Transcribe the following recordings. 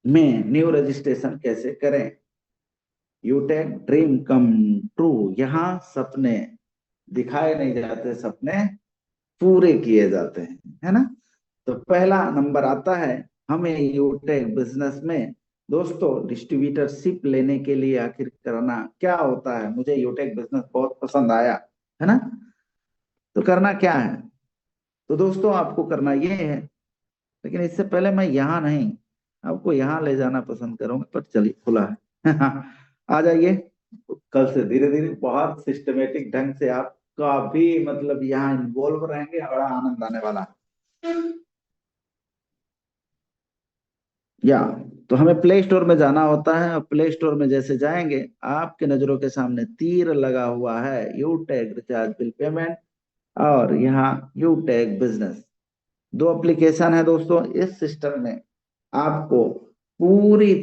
में new registration कैसे करें। यूटेक ड्रीम कम ट्रू, यहाँ सपने दिखाए नहीं जाते, सपने पूरे किए जाते हैं, है ना। तो पहला नंबर आता है हमें यूटेक बिजनेस में। दोस्तों, डिस्ट्रीब्यूटरशिप लेने के लिए आखिर करना क्या होता है। मुझे यूटेक बिजनेस बहुत पसंद आया, है ना। तो करना क्या है। तो दोस्तों, आपको करना ये है, लेकिन इससे पहले मैं यहाँ नहीं, आपको यहाँ ले जाना पसंद करूंगा, पर चलिए खुला है। आ जाइए। कल से धीरे धीरे बहुत सिस्टमेटिक ढंग से आपका भी मतलब यहाँ इन्वॉल्व रहेंगे, बड़ा आनंद आने वाला है। या तो हमें प्ले स्टोर में जाना होता है, और प्ले स्टोर में जैसे जाएंगे, आपके नजरों के सामने तीर लगा हुआ है, you tag recharge bill payment, और यहाँ यू टैग बिजनेस। दो एप्लीकेशन है दोस्तों इस सिस्टम में। आपको पूरी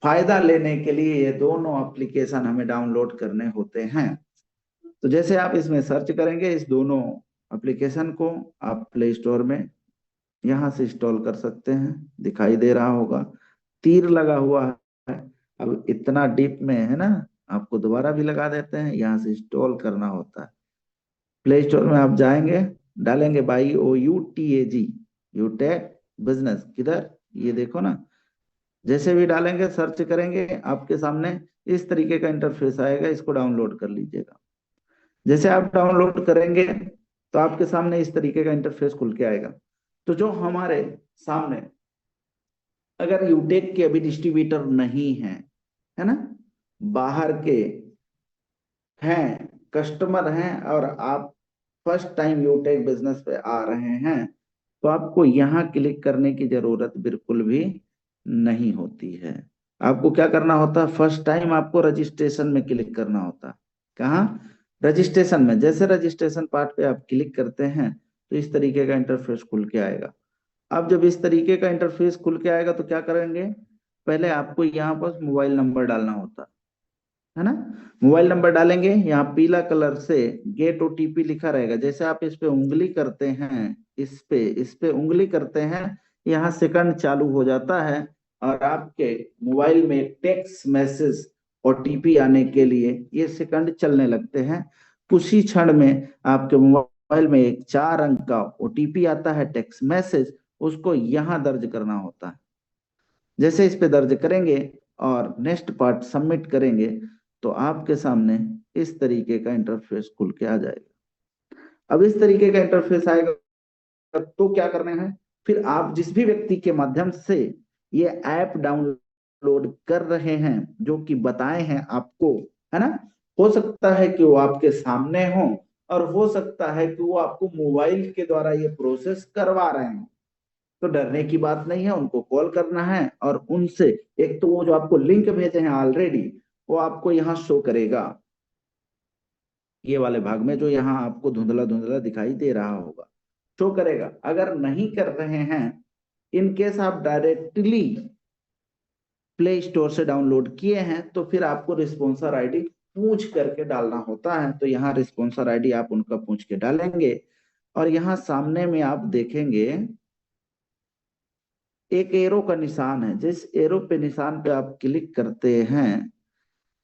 फायदा लेने के लिए ये दोनों एप्लीकेशन हमें डाउनलोड करने होते हैं। तो जैसे आप इसमें सर्च करेंगे इस दोनों एप्लीकेशन को, आप प्ले स्टोर में यहाँ से इंस्टॉल कर सकते हैं। दिखाई दे रहा होगा, तीर लगा हुआ है। अब इतना डीप में है ना, आपको दोबारा भी लगा देते हैं, यहाँ से इंस्टॉल करना होता है। प्ले स्टोर में आप जाएंगे, डालेंगे YOUTAG, यूटेक बिजनेस, किधर, ये देखो ना। जैसे भी डालेंगे, सर्च करेंगे, आपके सामने इस तरीके का इंटरफेस आएगा, इसको डाउनलोड कर लीजिएगा। जैसे आप डाउनलोड करेंगे तो आपके सामने इस तरीके का इंटरफेस खुल के आएगा। तो जो हमारे सामने अगर यूटेक के अभी डिस्ट्रीब्यूटर नहीं है, है ना, बाहर के हैं, कस्टमर हैं, और आप फर्स्ट टाइम यूटेक बिजनेस पे आ रहे हैं, तो आपको यहाँ क्लिक करने की जरूरत बिल्कुल भी नहीं होती है। आपको क्या करना होता है, फर्स्ट टाइम आपको रजिस्ट्रेशन में क्लिक करना होता है। कहाँ, रजिस्ट्रेशन में। जैसे रजिस्ट्रेशन पार्ट पे आप क्लिक करते हैं, तो इस तरीके का इंटरफेस खुल के आएगा। अब जब इस तरीके का इंटरफेस खुल के आएगा तो क्या करेंगे, पहले आपको यहाँ पर मोबाइल नंबर डालना होता है ना। मोबाइल नंबर डालेंगे, यहाँ पीला कलर से गेट ओटीपी लिखा रहेगा। जैसे आप इस पे उंगली करते हैं, इस पे उंगली करते हैं, यहाँ सेकंड चालू हो जाता है, और आपके मोबाइल में टेक्स्ट मैसेज ओटीपी आने के लिए ये सेकंड चलने लगते हैं। उसी क्षण में आपके मोबाइल में एक 4 अंक का ओटीपी आता है, टेक्स्ट मैसेज, उसको यहाँ दर्ज करना होता है। जैसे इस पे दर्ज करेंगे और नेक्स्ट पार्ट सबमिट करेंगे, तो आपके सामने इस तरीके का इंटरफेस खुल के आ जाएगा। अब इस तरीके का इंटरफेस आएगा, तो क्या करना है, फिर आप जिस भी व्यक्ति के माध्यम से ये ऐप डाउनलोड कर रहे हैं, जो कि बताए हैं आपको, है ना, हो सकता है कि वो आपके सामने हो, और हो सकता है कि वो आपको मोबाइल के द्वारा ये प्रोसेस करवा रहे हैं। तो डरने की बात नहीं है, उनको कॉल करना है, और उनसे एक तो वो जो आपको लिंक भेजे हैं ऑलरेडी, वो आपको यहाँ शो करेगा, ये वाले भाग में जो यहाँ आपको धुंधला धुंधला दिखाई दे रहा होगा, शो करेगा। अगर नहीं कर रहे हैं, इन केस आप डायरेक्टली प्ले स्टोर से डाउनलोड किए हैं, तो फिर आपको रिस्पॉन्सर आईडी पूछ करके डालना होता है। तो यहाँ रिस्पॉन्सर आईडी आप उनका पूछ के डालेंगे, और यहाँ सामने में आप देखेंगे एक एरो का निशान है। जिस एरो पे निशान पे आप क्लिक करते हैं,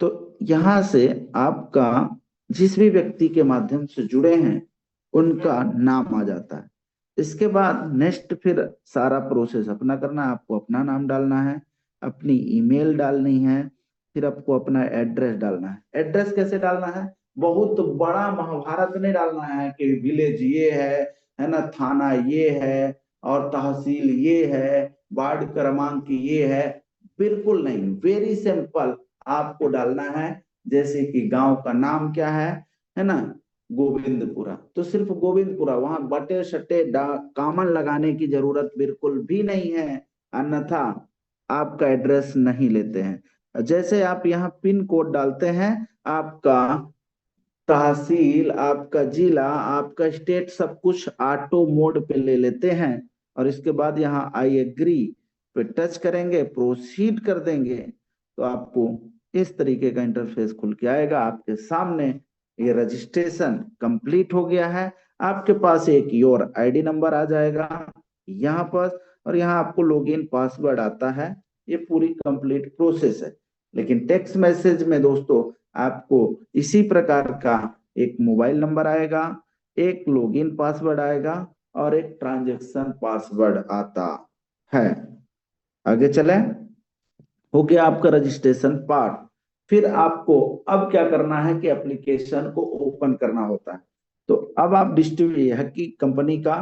तो यहां से आपका जिस भी व्यक्ति के माध्यम से जुड़े हैं उनका नाम आ जाता है। इसके बाद नेक्स्ट फिर सारा प्रोसेस अपना करना है। आपको अपना नाम डालना है, अपनी ईमेल डालनी है, फिर आपको अपना एड्रेस डालना है। एड्रेस कैसे डालना है, बहुत बड़ा महाभारत नहीं डालना है कि विलेज ये है ना, थाना ये है, और तहसील ये है, वार्ड क्रमांक ये है। बिल्कुल नहीं, वेरी सिंपल आपको डालना है। जैसे कि गांव का नाम क्या है ना, गोविंदपुरा, तो सिर्फ गोविंदपुरा, वहां बटे सटे कामन लगाने की जरूरत बिल्कुल भी नहीं है, अन्यथा आपका एड्रेस नहीं लेते हैं। जैसे आप यहाँ पिन कोड डालते हैं, आपका तहसील, आपका जिला, आपका स्टेट, सब कुछ ऑटो मोड पे ले लेते हैं। और इसके बाद यहाँ आई एग्री पे टच करेंगे, प्रोसीड कर देंगे, तो आपको इस तरीके का इंटरफेस खुल के आएगा आपके सामने। ये रजिस्ट्रेशन कंप्लीट हो गया है। आपके पास एक योर आईडी नंबर आ जाएगा यहाँ पर, और यहाँ आपको लॉगिन पासवर्ड आता है, ये पूरी कंप्लीट प्रोसेस है। लेकिन टेक्स्ट मैसेज में दोस्तों आपको इसी प्रकार का एक मोबाइल नंबर आएगा, एक लॉगिन पासवर्ड आएगा और एक ट्रांजैक्शन पासवर्ड आता है। आगे चले, हो गया आपका रजिस्ट्रेशन पार्ट। फिर आपको अब क्या करना है कि एप्लीकेशन को ओपन करना होता है। तो अब आप डिस्ट्रीब्यूटर की कंपनी का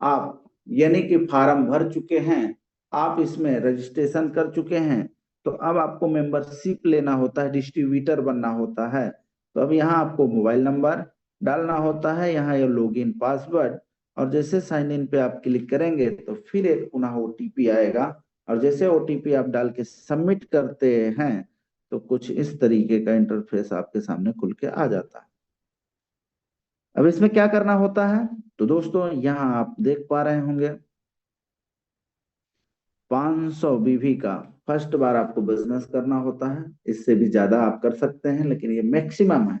आप यानी कि फॉर्म भर चुके हैं, आप इसमें रजिस्ट्रेशन कर चुके हैं, तो अब आपको मेंबरशिप लेना होता है, डिस्ट्रीब्यूटर बनना होता है। तो अब यहाँ आपको मोबाइल नंबर डालना होता है, यहाँ ये लॉगिन पासवर्ड, और जैसे साइन इन पे आप क्लिक करेंगे तो फिर एक पुनः ओटीपी आएगा, और जैसे ओटीपी आप डाल के सबमिट करते हैं तो कुछ इस तरीके का इंटरफेस आपके सामने खुल के आ जाता है। अब इसमें क्या करना होता है, तो दोस्तों यहाँ आप देख पा रहे होंगे 500 बीवी का फर्स्ट बार आपको बिजनेस करना होता है। इससे भी ज्यादा आप कर सकते हैं, लेकिन ये मैक्सिमम है।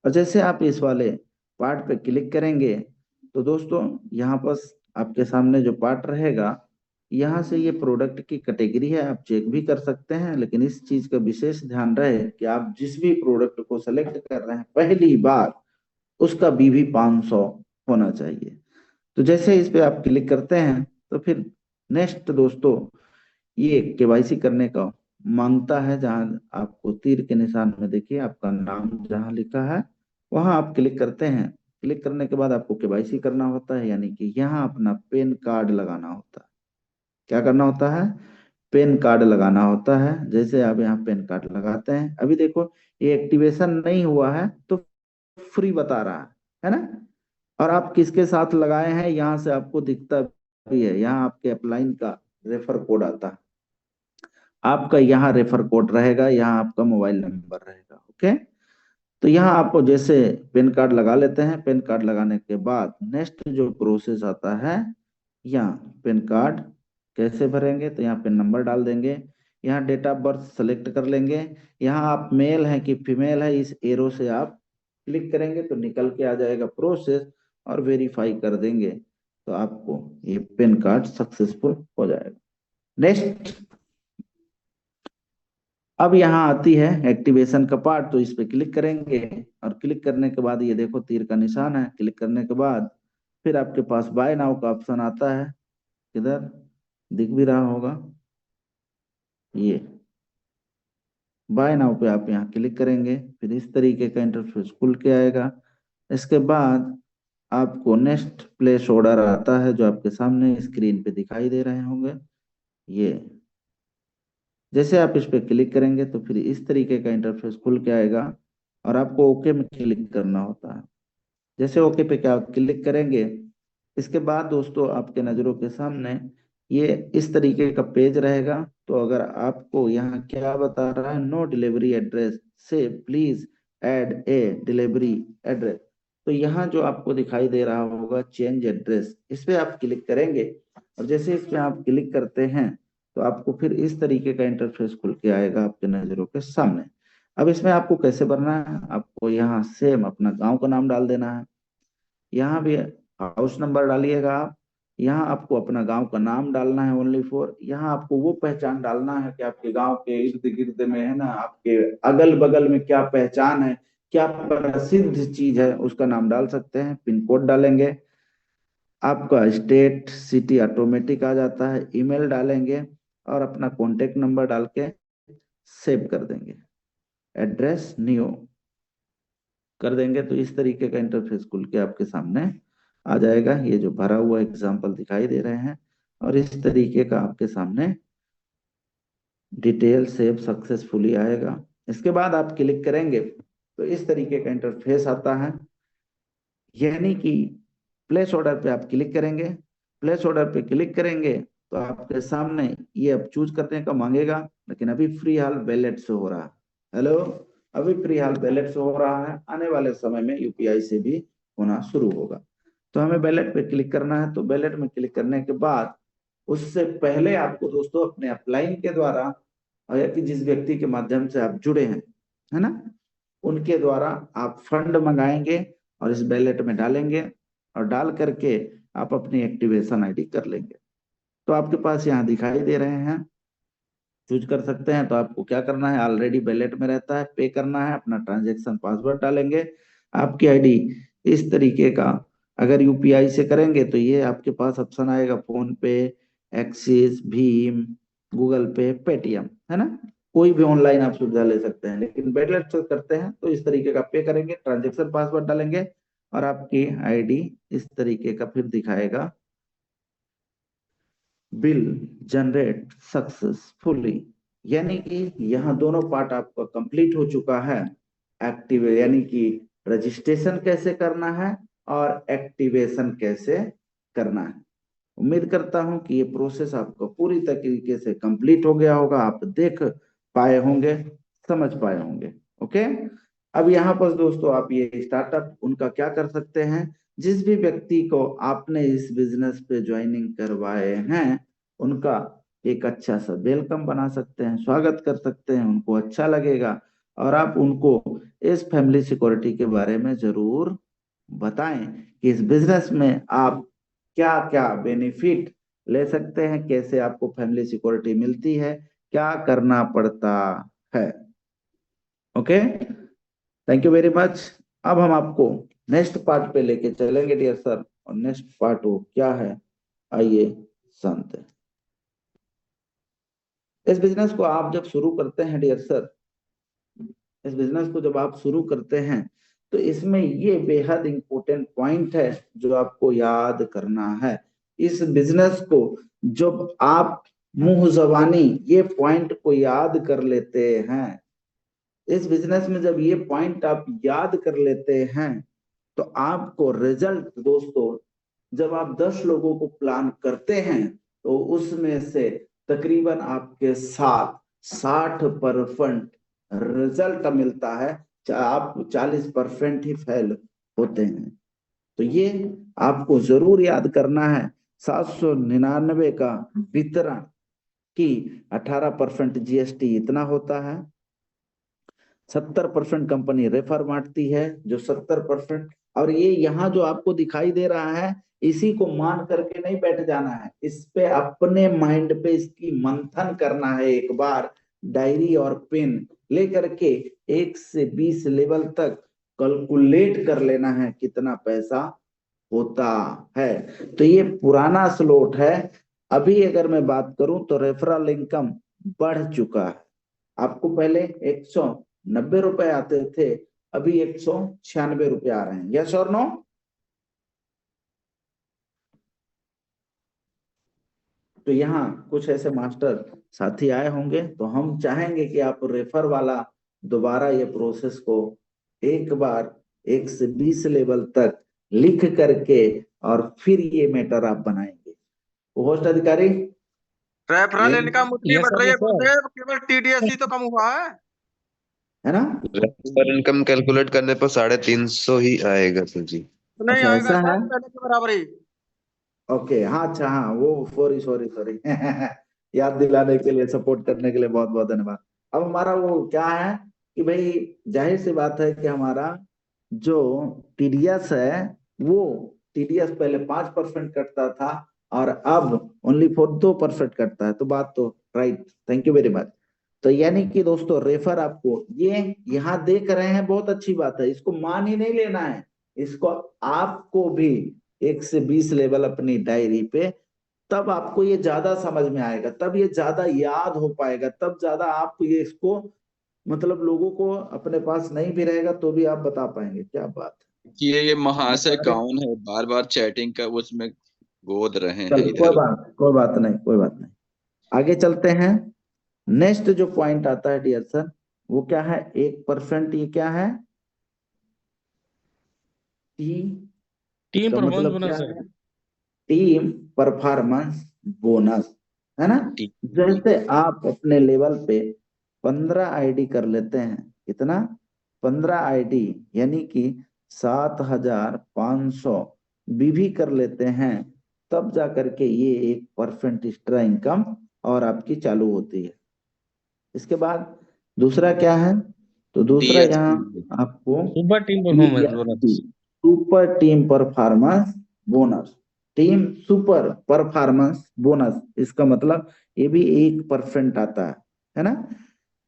और जैसे आप इस वाले पार्ट पे क्लिक करेंगे तो दोस्तों यहाँ पर आपके सामने जो पार्ट रहेगा, यहाँ से ये प्रोडक्ट की कैटेगरी है, आप चेक भी कर सकते हैं। लेकिन इस चीज का विशेष ध्यान रहे कि आप जिस भी प्रोडक्ट को सेलेक्ट कर रहे हैं पहली बार, उसका बीवी 500 होना चाहिए। तो जैसे इस पे आप क्लिक करते हैं तो फिर नेक्स्ट दोस्तों ये केवाईसी करने का मांगता है, जहां आपको तीर के निशान में देखिए आपका नाम जहां लिखा है वहां आप क्लिक करते हैं। क्लिक करने के बाद आपको केवाईसी करना होता है, यानी कि यहाँ अपना पैन कार्ड लगाना होता है। क्या करना होता है, पैन कार्ड लगाना होता है। जैसे आप यहाँ पैन कार्ड लगाते हैं, अभी देखो ये एक्टिवेशन नहीं हुआ है तो फ्री बता रहा है ना। और आप किसके साथ लगाए हैं यहाँ से आपको दिखता भी है, यहाँ आपके अपलाइन का रेफर कोड आता है, आपका यहाँ रेफर कोड रहेगा, यहाँ आपका मोबाइल नंबर रहेगा। ओके, तो यहाँ आपको जैसे पैन कार्ड लगा लेते हैं, पैन कार्ड लगाने के बाद नेक्स्ट जो प्रोसेस आता है, यहाँ पैन कार्ड कैसे भरेंगे, तो यहाँ पैन नंबर डाल देंगे, यहाँ डेट ऑफ बर्थ सेलेक्ट कर लेंगे, यहाँ आप मेल है कि फीमेल है इस एरो से आप क्लिक करेंगे तो निकल के आ जाएगा प्रोसेस, और वेरीफाई कर देंगे तो आपको ये पैन कार्ड सक्सेसफुल हो जाएगा। नेक्स्ट, अब यहाँ आती है एक्टिवेशन का पार्ट, तो इस पे क्लिक करेंगे, और क्लिक करने के बाद ये देखो तीर का निशान है, क्लिक करने के बाद फिर आपके पास बाय नाउ का ऑप्शन आता है, किधर दिख भी रहा होगा, ये बाय नाउ पे आप यहाँ क्लिक करेंगे, फिर इस तरीके का इंटरफेस खुल के आएगा। इसके बाद आपको नेक्स्ट प्लेस ऑर्डर आता है, जो आपके सामने स्क्रीन पे दिखाई दे रहे होंगे। ये जैसे आप इस पे क्लिक करेंगे तो फिर इस तरीके का इंटरफेस खुल के आएगा, और आपको ओके में क्लिक करना होता है। जैसे ओके पे क्या क्लिक करेंगे, इसके बाद दोस्तों आपके नजरों के सामने ये इस तरीके का पेज रहेगा। तो अगर आपको यहाँ क्या बता रहा है, नो डिलीवरी एड्रेस से please add a delivery address, तो यहाँ जो आपको दिखाई दे रहा होगा चेंज एड्रेस, इस पे आप क्लिक करेंगे, और जैसे इस पे आप क्लिक करते हैं तो आपको फिर इस तरीके का इंटरफेस खुल के आएगा आपके नजरों के सामने। अब इसमें आपको कैसे भरना है, आपको यहाँ सेम अपना गांव का नाम डाल देना है, यहाँ भी हाउस नंबर डालिएगा आप, यहाँ आपको अपना गांव का नाम डालना है ओनली फॉर, यहाँ आपको वो पहचान डालना है कि आपके गांव के इर्द गिर्द में है ना, आपके अगल बगल में क्या पहचान है, क्या प्रसिद्ध चीज है, उसका नाम डाल सकते हैं। पिन कोड डालेंगे, आपका स्टेट सिटी ऑटोमेटिक आ जाता है, ईमेल डालेंगे और अपना कॉन्टेक्ट नंबर डाल के सेव कर देंगे, एड्रेस न्यू कर देंगे, तो इस तरीके का इंटरफेस खुल के आपके सामने आ जाएगा। ये जो भरा हुआ एग्जाम्पल दिखाई दे रहे हैं, और इस तरीके का आपके सामने डिटेल सेव सक्सेसफुली आएगा। इसके बाद आप क्लिक करेंगे तो इस तरीके का इंटरफेस आता है, यानी कि प्लेस ऑर्डर पे आप क्लिक करेंगे, प्लेस ऑर्डर पे क्लिक करेंगे तो आपके सामने ये अब चूज करने का मांगेगा, लेकिन अभी फ्री हाल वैलेट से हो रहा है। हेलो, अभी फ्री हाल वैलेट से हो रहा है, आने वाले समय में यूपीआई से भी होना शुरू होगा। तो हमें वैलेट पे क्लिक करना है, तो वैलेट में क्लिक करने के बाद उससे पहले आपको दोस्तों अपने अपलाइन के द्वारा, और या कि जिस व्यक्ति के माध्यम से आप जुड़े हैं, है ना, उनके द्वारा आप फंड मंगाएंगे और इस वैलेट में डालेंगे, और डाल करके आप अपनी एक्टिवेशन आईडी कर लेंगे। तो आपके पास यहाँ दिखाई दे रहे हैं चूज कर सकते हैं। तो आपको क्या करना है, ऑलरेडी वैलेट में रहता है, पे करना है, अपना ट्रांजैक्शन पासवर्ड डालेंगे, आपकी आईडी इस तरीके का। अगर यूपीआई से करेंगे तो ये आपके पास ऑप्शन आएगा, फोन पे, एक्सिस, भीम, गूगल पे, पेटीएम, है ना। कोई भी ऑनलाइन आप सुविधा ले सकते हैं, लेकिन वैलेट से करते हैं तो इस तरीके का पे करेंगे, ट्रांजेक्शन पासवर्ड डालेंगे और आपकी आईडी इस तरीके का फिर दिखाएगा, बिल जनरेट सक्सेसफुली। यानी कि यहाँ दोनों पार्ट आपका कंप्लीट हो चुका है। एक्टिव यानी कि रजिस्ट्रेशन कैसे करना है और एक्टिवेशन कैसे करना है। उम्मीद करता हूं कि ये प्रोसेस आपको पूरी तरीके से कंप्लीट हो गया होगा, आप देख पाए होंगे, समझ पाए होंगे। ओके। अब यहाँ पर दोस्तों आप ये स्टार्टअप उनका क्या कर सकते हैं, जिस भी व्यक्ति को आपने इस बिजनेस पे ज्वाइनिंग करवाए हैं उनका एक अच्छा सा वेलकम बना सकते हैं, स्वागत कर सकते हैं, उनको अच्छा लगेगा। और आप उनको इस फैमिली सिक्योरिटी के बारे में जरूर बताएं कि इस बिजनेस में आप क्या क्या बेनिफिट ले सकते हैं, कैसे आपको फैमिली सिक्योरिटी मिलती है, क्या करना पड़ता है। Okay, thank you very much. अब हम आपको नेक्स्ट पार्ट पे लेके चलेंगे डियर सर, और नेक्स्ट पार्ट वो क्या है, आइए जानते हैं। इस बिजनेस को आप जब शुरू करते हैं डियर सर, इस बिजनेस को जब आप शुरू करते हैं तो इसमें ये बेहद इंपॉर्टेंट पॉइंट है जो आपको याद करना है। इस बिजनेस को जब आप मुंह जबानी ये पॉइंट को याद कर लेते हैं, इस बिजनेस में जब ये पॉइंट आप याद कर लेते हैं तो आपको रिजल्ट दोस्तों, जब आप 10 लोगों को प्लान करते हैं तो उसमें से तकरीबन आपके साथ 60% रिजल्ट मिलता है, आप 40% ही फेल होते हैं। तो ये आपको जरूर याद करना है। 799 का वितरण की 18% जीएसटी इतना होता है, 70% कंपनी रेफर बांटती है, जो 70%, और ये यहाँ जो आपको दिखाई दे रहा है इसी को मान करके नहीं बैठ जाना है, इस पे अपने माइंड पे इसकी मंथन करना है एक बार, डायरी और पेन लेकर के 1 से 20 लेवल तक कैलकुलेट कर लेना है कितना पैसा होता है। तो ये पुराना स्लोट है। अभी अगर मैं बात करूं तो रेफरल इनकम बढ़ चुका है। आपको पहले 190 रुपए आते थे, अभी 196 रुपए आ रहे हैं। यस और नो? तो यहाँ कुछ ऐसे मास्टर साथी आए होंगे, तो हम चाहेंगे कि आप रेफर वाला दोबारा ये प्रोसेस को एक बार 1 से 20 लेवल तक लिख करके और फिर ये मैटर आप बनाएंगे। होस्ट अधिकारी, रेफरल यही इनकम उतनी यस बढ़ सर, रही है यस सर। गुरुदेव, केवल टीडीएस ही तो कम हुआ है। है ना। रेफर इनकम कैलकुलेट करने पर 350 ही आएगा सर जी। तो नहीं अच्छा आएगा ऐसा है। सर, पहले के बराबर ही। ओके, हाँ, अच्छा, हाँ, वो सॉरी सॉरी सॉरी याद दिलाने के लिए, सपोर्ट करने के लिए बहुत बहुत धन्यवाद। अब हमारा वो क्या है कि भाई, जाहिर सी बात है कि हमारा जो टीडीएस है, वो टीडीएस पहले 5% कटता था और अब ओनली फॉर 2% कटता है। तो बात तो right, thank you very much. तो यानी कि दोस्तों रेफर आपको ये यहाँ देख रहे हैं, बहुत अच्छी बात है, इसको मान ही नहीं लेना है, इसको आपको भी 1 से 20 लेवल अपनी डायरी पे, तब आपको ये ज्यादा समझ में आएगा, तब ये ज्यादा याद हो पाएगा, तब ज्यादा आप ये इसको, मतलब लोगों को अपने पास नहीं भी रहेगा तो भी आप बता पाएंगे। क्या बात कि ये महाशय है। कौन है, बार बार चैटिंग का उसमें गोद रहे हैं चलो इधर उधर। कोई बात नहीं, कोई बात नहीं। आगे चलते हैं। नेक्स्ट जो पॉइंट आता है डियर सर, वो क्या है, 1%, ये क्या है, टी टीम का परफॉर्मेंस मतलब क्या बोनस है। है, टीम परफॉर्मेंस बोनस, है ना। ठीक ठीक। जैसे आप अपने लेवल पे 15 आईडी कर लेते हैं, कितना, 15 आईडी, यानी कि 7,500 बीवी कर लेते हैं, तब जा करके ये 1% एक्स्ट्रा इनकम और आपकी चालू होती है। इसके बाद दूसरा क्या है, तो दूसरा यहाँ डीएसपी। आपको super team performance TSP, bonus. Super team performance bonus, team super performance bonus, इसका मतलब ये भी 1% आता है। है ना।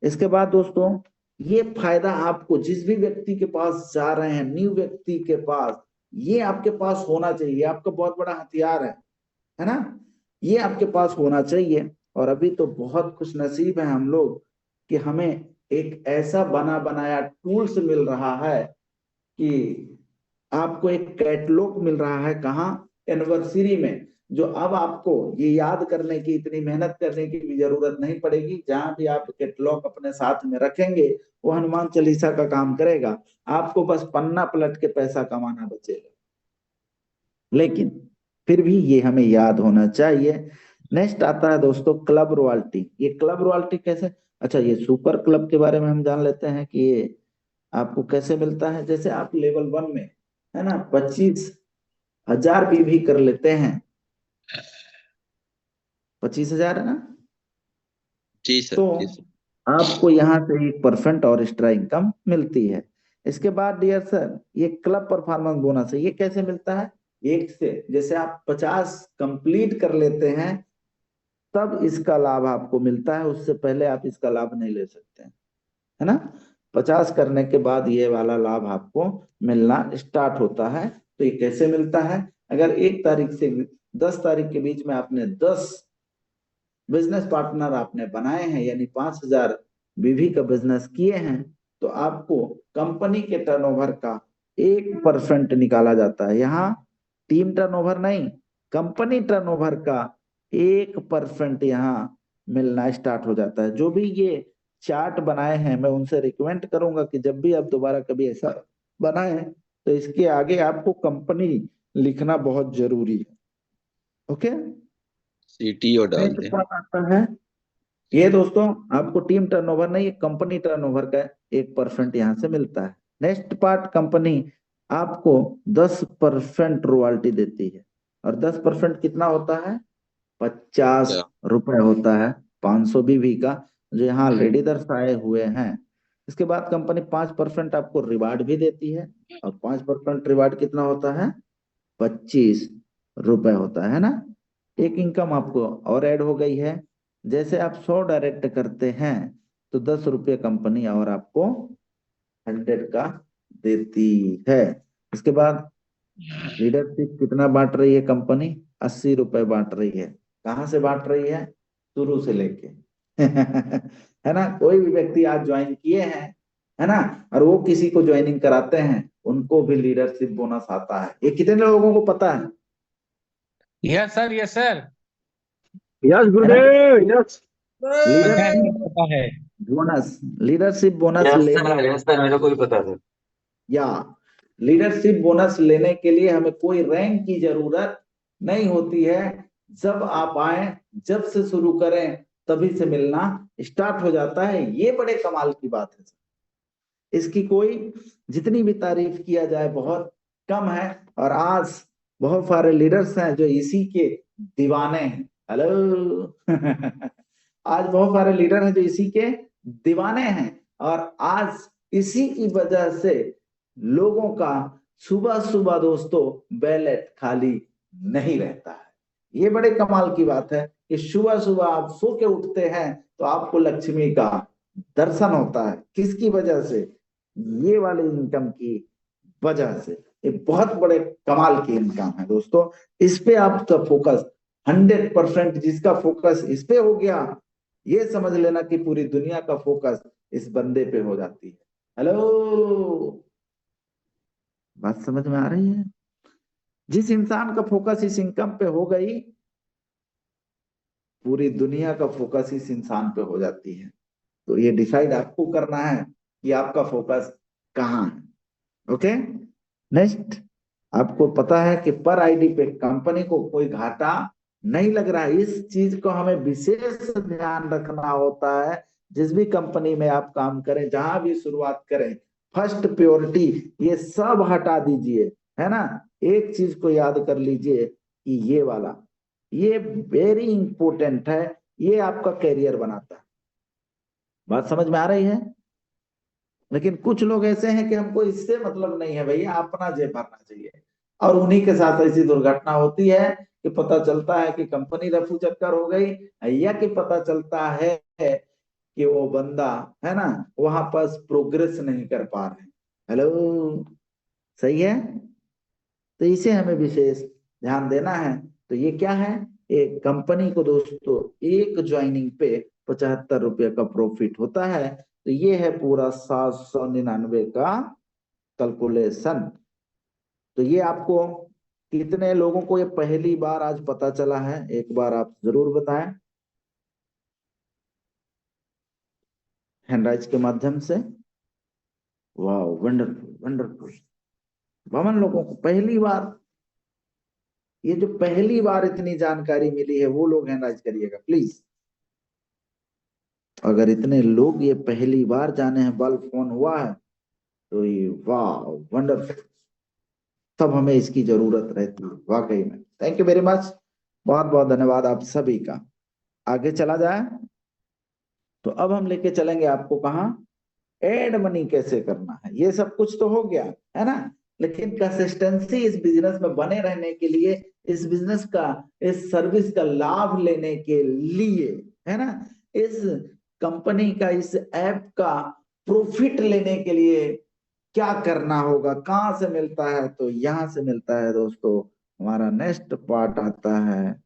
इसके बाद दोस्तों ये फायदा आपको जिस भी व्यक्ति के पास जा रहे हैं, न्यू व्यक्ति के पास, ये आपके पास होना चाहिए, आपका बहुत बड़ा हथियार है ना, ये आपके पास होना चाहिए। और अभी तो बहुत खुश नसीब है हम लोग कि हमें एक ऐसा बना बनाया टूल्स मिल रहा है कि आपको एक कैटलॉग मिल रहा है, कहाँ, एनिवर्सरी में, जो अब आपको ये याद करने की, इतनी मेहनत करने की भी जरूरत नहीं पड़ेगी। जहां भी आप कैटलॉग अपने साथ में रखेंगे वो हनुमान चालीसा का काम करेगा, आपको बस पन्ना पलट के पैसा कमाना बचेगा। लेकिन फिर भी ये हमें याद होना चाहिए। नेक्स्ट आता है दोस्तों क्लब रॉयल्टी। ये क्लब रॉयल्टी कैसे, अच्छा ये सुपर क्लब के बारे में हम जान लेते हैं कि ये आपको कैसे मिलता है। जैसे आप लेवल 1 में, है ना, 25,000 भी कर लेते हैं, 25,000 है ना, जी सर, तो जी सर। आपको यहाँ से 1% और एक्स्ट्रा इनकम मिलती है। इसके बाद डियर सर ये क्लब परफॉर्मेंस बोनस है, ये कैसे मिलता है, एक से जैसे आप 50 कंप्लीट कर लेते हैं तब इसका लाभ आपको मिलता है, उससे पहले आप इसका लाभ नहीं ले सकते हैं, है ना। 50 करने के बाद ये वाला लाभ आपको मिलना स्टार्ट होता है। तो ये कैसे मिलता है, अगर 1 तारीख से 10 तारीख के बीच में आपने 10 बिजनेस पार्टनर आपने बनाए हैं, यानी 5,000 बीवी का बिजनेस किए हैं, तो आपको कंपनी के टर्नओवर का 1% निकाला जाता है। यहाँ टीम टर्नओवर नहीं, कंपनी टर्नओवर का 1% यहाँ मिलना स्टार्ट हो जाता है। जो भी ये चार्ट बनाए हैं मैं उनसे रिकमेंड करूंगा कि जब भी आप दोबारा कभी ऐसा बनाए तो इसके आगे आपको कंपनी लिखना बहुत जरूरी है। ओके, CTO डाल नेक्स्ट दें। बात आता है, ये दोस्तों आपको टीम टर्नओवर नहीं, कंपनी टर्नओवर का 1% यहाँ से मिलता है। नेक्स्ट पार्ट, कंपनी आपको 10% रॉयल्टी देती है, और 10% कितना होता है, 50 क्या? रुपए होता है, 500 बीवी का, जो यहाँ ऑलरेडी दर्शाए हुए हैं। इसके बाद कंपनी 5% आपको रिवार्ड भी देती है, और 5% रिवार्ड कितना होता है, 25 रुपए होता है ना। एक इनकम आपको और ऐड हो गई है, जैसे आप 100 डायरेक्ट करते हैं तो 10 रुपये कंपनी और आपको 100 का देती है। इसके बाद लीडरशिप कितना बांट रही है कंपनी, 80 रुपए बांट रही है। कहाँ से बांट रही है, शुरू से लेके है ना, कोई भी व्यक्ति आज ज्वाइन किए हैं, है ना, और वो किसी को ज्वाइनिंग कराते हैं, उनको भी लीडरशिप बोनस आता है। ये कितने लोगों को पता है, yes sir, yes sir. Yes है ना, गुरुदेव, यस। पता है लीडरशिप सर, पता है। बोनस, लीडरशिप बोनस यस लेने, सर, यस सर, मेरे को भी पता है। या लीडरशिप बोनस लेने के लिए हमें कोई रैंक की जरूरत नहीं होती है। जब आप आए, जब से शुरू करें तभी से मिलना स्टार्ट हो जाता है। ये बड़े कमाल की बात है, इसकी कोई जितनी भी तारीफ किया जाए बहुत कम है। और आज बहुत सारे लीडर्स हैं जो इसी के दीवाने हैं। हेलो आज बहुत सारे लीडर हैं जो इसी के दीवाने हैं, और आज इसी की वजह से लोगों का सुबह सुबह दोस्तों बैलेट खाली नहीं रहता है। ये बड़े कमाल की बात है कि सुबह सुबह आप सो के उठते हैं तो आपको लक्ष्मी का दर्शन होता है। किसकी वजह से, ये वाले इनकम की वजह से। ये बहुत बड़े कमाल की इनकम है दोस्तों। इस पे आपका फोकस 100%, जिसका फोकस इस पे हो गया, ये समझ लेना कि पूरी दुनिया का फोकस इस बंदे पे हो जाती है। हेलो, बात समझ में आ रही है। जिस इंसान का फोकस इस इनकम पे हो गई, पूरी दुनिया का फोकस इस इंसान पे हो जाती है। तो ये डिसाइड आपको करना है कि आपका फोकस कहाँ है। ओके, नेक्स्ट, आपको पता है कि पर आईडी पे कंपनी को कोई घाटा नहीं लग रहा है। इस चीज को हमें विशेष ध्यान रखना होता है। जिस भी कंपनी में आप काम करें, जहां भी शुरुआत करें, फर्स्ट प्रायोरिटी ये सब हटा दीजिए, है ना। एक चीज को याद कर लीजिए कि ये वाला, ये वेरी इंपॉर्टेंट है, ये आपका कैरियर बनाता है। बात समझ में आ रही है। लेकिन कुछ लोग ऐसे हैं कि हमको इससे मतलब नहीं है भैया, अपना जेब भरना चाहिए, और उन्हीं के साथ ऐसी दुर्घटना होती है कि पता चलता है कि कंपनी रफू चक्कर हो गई, या कि पता चलता है कि वो बंदा है ना वहां पर प्रोग्रेस नहीं कर पा रहे। हेलो, सही है। तो इसे हमें विशेष ध्यान देना है। तो ये क्या है, एक कंपनी को दोस्तों एक ज्वाइनिंग पे 75 रुपये का प्रॉफिट होता है। तो ये है पूरा 799 का कैलकुलेशन। तो ये आपको कितने लोगों को ये पहली बार आज पता चला है, एक बार आप जरूर बताएं हैंडराइज के माध्यम से। वाह, वंडरफुल वंडरफुल। 52 लोगों को पहली बार, ये जो पहली बार इतनी जानकारी मिली है वो लोग हैंडराइज करिएगा प्लीज। अगर इतने लोग ये पहली बार जाने हैं बल्ब फोन हुआ है तो ये वाह वंडरफुल। तब हमें इसकी जरूरत रहती है वाकई में। थैंक यू वेरी मच, बहुत बहुत धन्यवाद आप सभी का। आगे चला जाए तो अब हम लेके चलेंगे आपको कहाँ, एड मनी कैसे करना है। ये सब कुछ तो हो गया है ना, लेकिन कंसिस्टेंसी इस बिजनेस में बने रहने के लिए, इस बिजनेस का, इस सर्विस का लाभ लेने के लिए, है ना, इस कंपनी का, इस ऐप का प्रॉफिट लेने के लिए क्या करना होगा, कहाँ से मिलता है। तो यहाँ से मिलता है दोस्तों। हमारा नेक्स्ट पार्ट आता है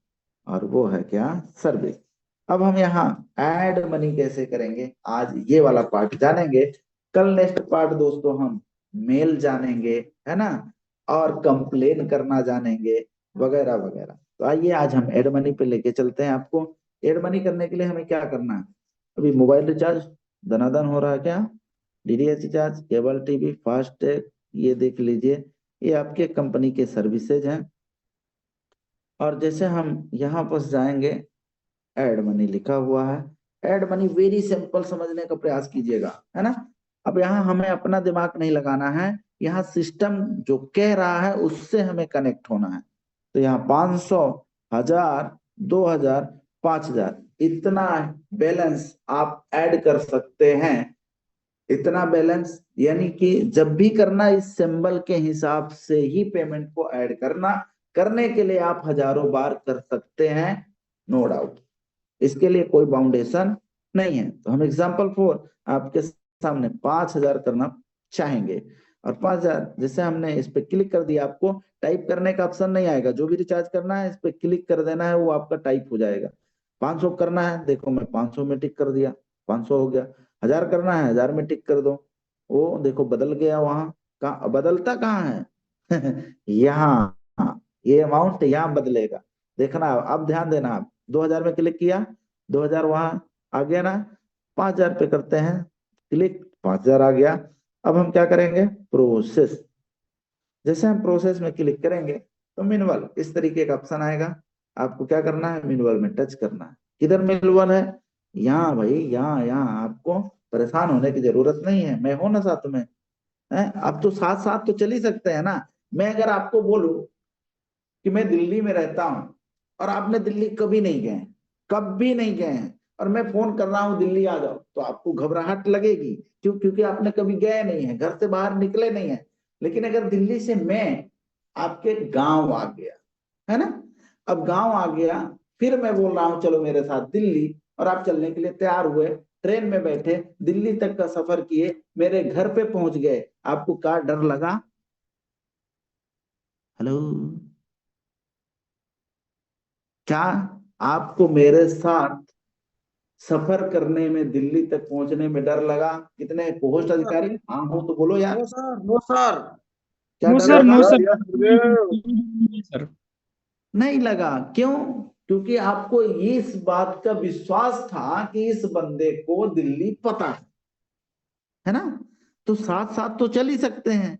और वो है क्या, सर्विस। अब हम यहाँ ऐड मनी कैसे करेंगे, आज ये वाला पार्ट जानेंगे। कल नेक्स्ट पार्ट दोस्तों हम मेल जानेंगे, है ना, और कंप्लेन करना जानेंगे, वगैरह वगैरह। तो आइए आज हम एड मनी पे लेके चलते हैं आपको। एड मनी करने के लिए हमें क्या करना है, अभी मोबाइल रिचार्ज धनाधन हो रहा है क्या, DTH recharge, cable TV, FASTag, ये देख लीजिए, ये आपके कंपनी के सर्विसेज हैं। और जैसे हम यहाँ पर जाएंगे, एड मनी लिखा हुआ है। एड मनी वेरी सिंपल समझने का प्रयास कीजिएगा, है ना। अब यहाँ हमें अपना दिमाग नहीं लगाना है, यहाँ सिस्टम जो कह रहा है उससे हमें कनेक्ट होना है। तो यहाँ 500, 1000, 2000, 5000 इतना बैलेंस आप ऐड कर सकते हैं। इतना बैलेंस यानी कि जब भी करना इस सिंबल के हिसाब से ही पेमेंट को ऐड करना। करने के लिए आप हजारों बार कर सकते हैं, नो डाउट, इसके लिए कोई बाउंडेशन नहीं है। तो हम एग्जाम्पल 4 आपके सामने 5000 करना चाहेंगे। और 5000 जैसे हमने इस पे क्लिक कर दिया, आपको टाइप करने का ऑप्शन नहीं आएगा। जो भी रिचार्ज करना है इस पे क्लिक कर देना है, वो आपका टाइप हो जाएगा। 500 करना है, देखो मैं 500 में टिक कर दिया, 500 हो गया। 1000 करना है, 1000 में टिक कर दो, वो देखो बदल गया। वहां कहा बदलता कहाँ है यहाँ, ये अमाउंट यहाँ बदलेगा, देखना। अब ध्यान देना, आप 2000 में क्लिक किया, 2000 वहां आ गया ना। 5000 पे करते हैं क्लिक, 5000 आ गया। अब हम क्या करेंगे, प्रोसेस। जैसे हम प्रोसेस में क्लिक करेंगे तो मिनवल इस तरीके का ऑप्शन आएगा। आपको क्या करना है, मिनवल में टच करना है। किधर मिनवल है, यहाँ भाई, यहाँ यहाँ। आपको परेशान होने की जरूरत नहीं है, मैं हूं ना साथ में, है। अब तो साथ साथ तो चल ही सकते हैं ना। मैं अगर आपको बोलूं कि मैं दिल्ली में रहता हूं और आपने दिल्ली कभी नहीं गए, कभी नहीं गए हैं, और मैं फोन कर रहा हूं दिल्ली आ जाओ, तो आपको घबराहट लगेगी। क्यों, क्योंकि आपने कभी गए नहीं है, घर से बाहर निकले नहीं है। लेकिन अगर दिल्ली से मैं आपके गांव आ गया, है ना, अब गांव आ गया, फिर मैं बोल रहा हूं चलो मेरे साथ दिल्ली, और आप चलने के लिए तैयार हुए, ट्रेन में बैठे, दिल्ली तक का सफर किए, मेरे घर पे पहुंच गए, आपको क्या डर लगा, हेलो, क्या आपको मेरे साथ सफर करने में, दिल्ली तक पहुंचने में डर लगा? कितने पोस्ट अधिकारी, हाँ हो तो बोलो यार, नो सर, नो सर। क्या नो डर सर, लगा? No sir, sir. नहीं लगा, क्यों? क्योंकि आपको इस बात का विश्वास था कि इस बंदे को दिल्ली पता है ना। तो साथ साथ तो चल ही सकते हैं।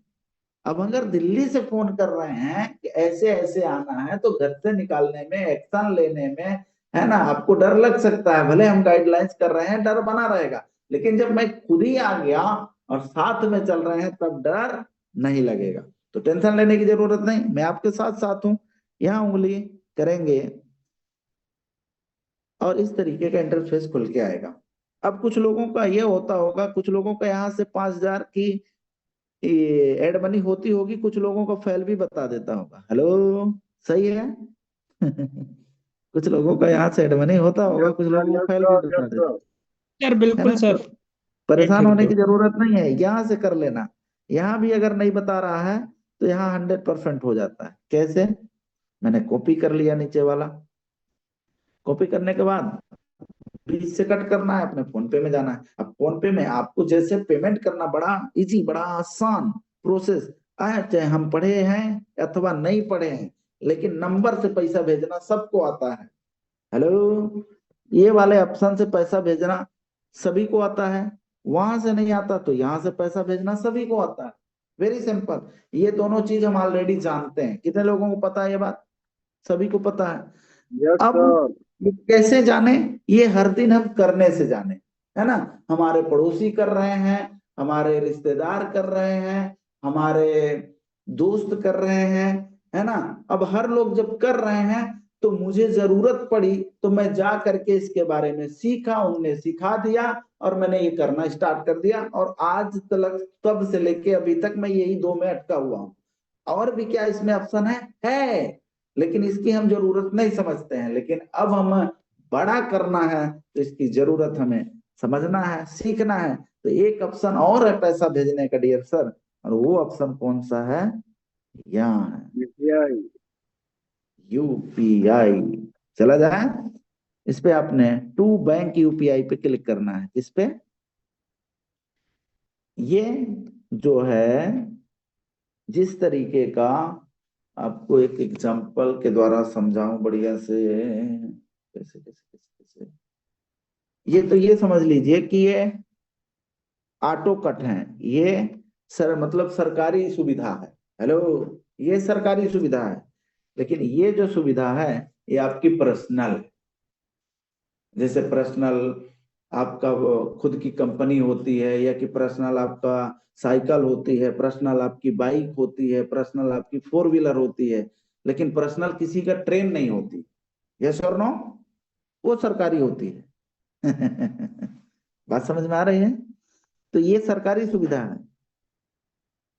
अब अगर दिल्ली से फोन कर रहे हैं कि ऐसे ऐसे आना है, तो घर से निकालने में, एक्शन लेने में, है ना, आपको डर लग सकता है। भले हम गाइडलाइंस कर रहे हैं, डर बना रहेगा। लेकिन जब मैं खुद ही आ गया और साथ में चल रहे हैं, तब डर नहीं लगेगा। तो टेंशन लेने की जरूरत नहीं, मैं आपके साथ साथ हूं। यहाँ उंगली करेंगे और इस तरीके का इंटरफेस खुल के आएगा। अब कुछ लोगों का ये होता होगा, कुछ लोगों का यहाँ से 5000 की एड मनी होती होगी, कुछ लोगों को फेल भी बता देता होगा। हेलो, सही है कुछ लोगों का यहाँ से एड मनी होता होगा, कुछ लोगों को फेल भी बता देता। सर है बिल्कुल ना। सर। परेशान ठीक होने है। की जरूरत नहीं है, यहाँ से कर लेना। यहाँ भी अगर नहीं बता रहा है तो यहाँ 100% हो जाता है। कैसे? मैंने कॉपी कर लिया नीचे वाला, कॉपी करने के बाद बीच से कट करना है, अपने फोन पे में जाना है। अब फोन पे में आपको जैसे पेमेंट करना बड़ा इजी, बड़ा आसान प्रोसेस है, चाहे हम पढ़े हैं अथवा नहीं पढ़े हैं, लेकिन नंबर से पैसा भेजना सबको आता है। हेलो, ये वाले ऑप्शन से पैसा भेजना सभी को आता है। वहां से नहीं आता तो यहाँ से पैसा भेजना सभी को आता है। Very simple. ये दोनों चीज हम ऑलरेडी जानते हैं। कितने लोगों को पता है ये बात? सभी को पता है। यस अब सर। ये कैसे जाने? ये हर दिन हम करने से जाने, है ना। हमारे पड़ोसी कर रहे हैं, हमारे रिश्तेदार कर रहे हैं, हमारे दोस्त कर रहे हैं, है ना। अब हर लोग जब कर रहे हैं तो मुझे जरूरत पड़ी तो मैं जा करके इसके बारे में सीखा, उनने सिखा दिया और मैंने ये करना स्टार्ट कर दिया। और आज तक, तब से लेके अभी तक मैं यही दो में अटका हुआ हूँ। और भी क्या इसमें ऑप्शन है, लेकिन इसकी हम जरूरत नहीं समझते हैं। लेकिन अब हम बड़ा करना है तो इसकी जरूरत हमें समझना है, सीखना है। तो एक ऑप्शन और है पैसा भेजने का डियर सर, और वो ऑप्शन कौन सा है? यहाँ है, यूपीआई। यूपीआई। चला जाए, इस पे आपने टू बैंक यूपीआई पे क्लिक करना है। इस पे ये जो है, जिस तरीके का आपको एक एग्जांपल के द्वारा समझाऊं बढ़िया से, कैसे कैसे कैसे कैसे, ये तो ये समझ लीजिए कि ये ऑटो कट है। ये सर मतलब सरकारी सुविधा है। हेलो, ये सरकारी सुविधा है। लेकिन ये जो सुविधा है ये आपकी पर्सनल है। जैसे पर्सनल आपका वो खुद की कंपनी होती है, या कि पर्सनल आपका साइकिल होती है, पर्सनल आपकी बाइक होती है, पर्सनल आपकी फोर व्हीलर होती है। लेकिन पर्सनल किसी का ट्रेन नहीं होती। यस और नो? वो सरकारी होती है। बात समझ में आ रही है? तो ये सरकारी सुविधा है,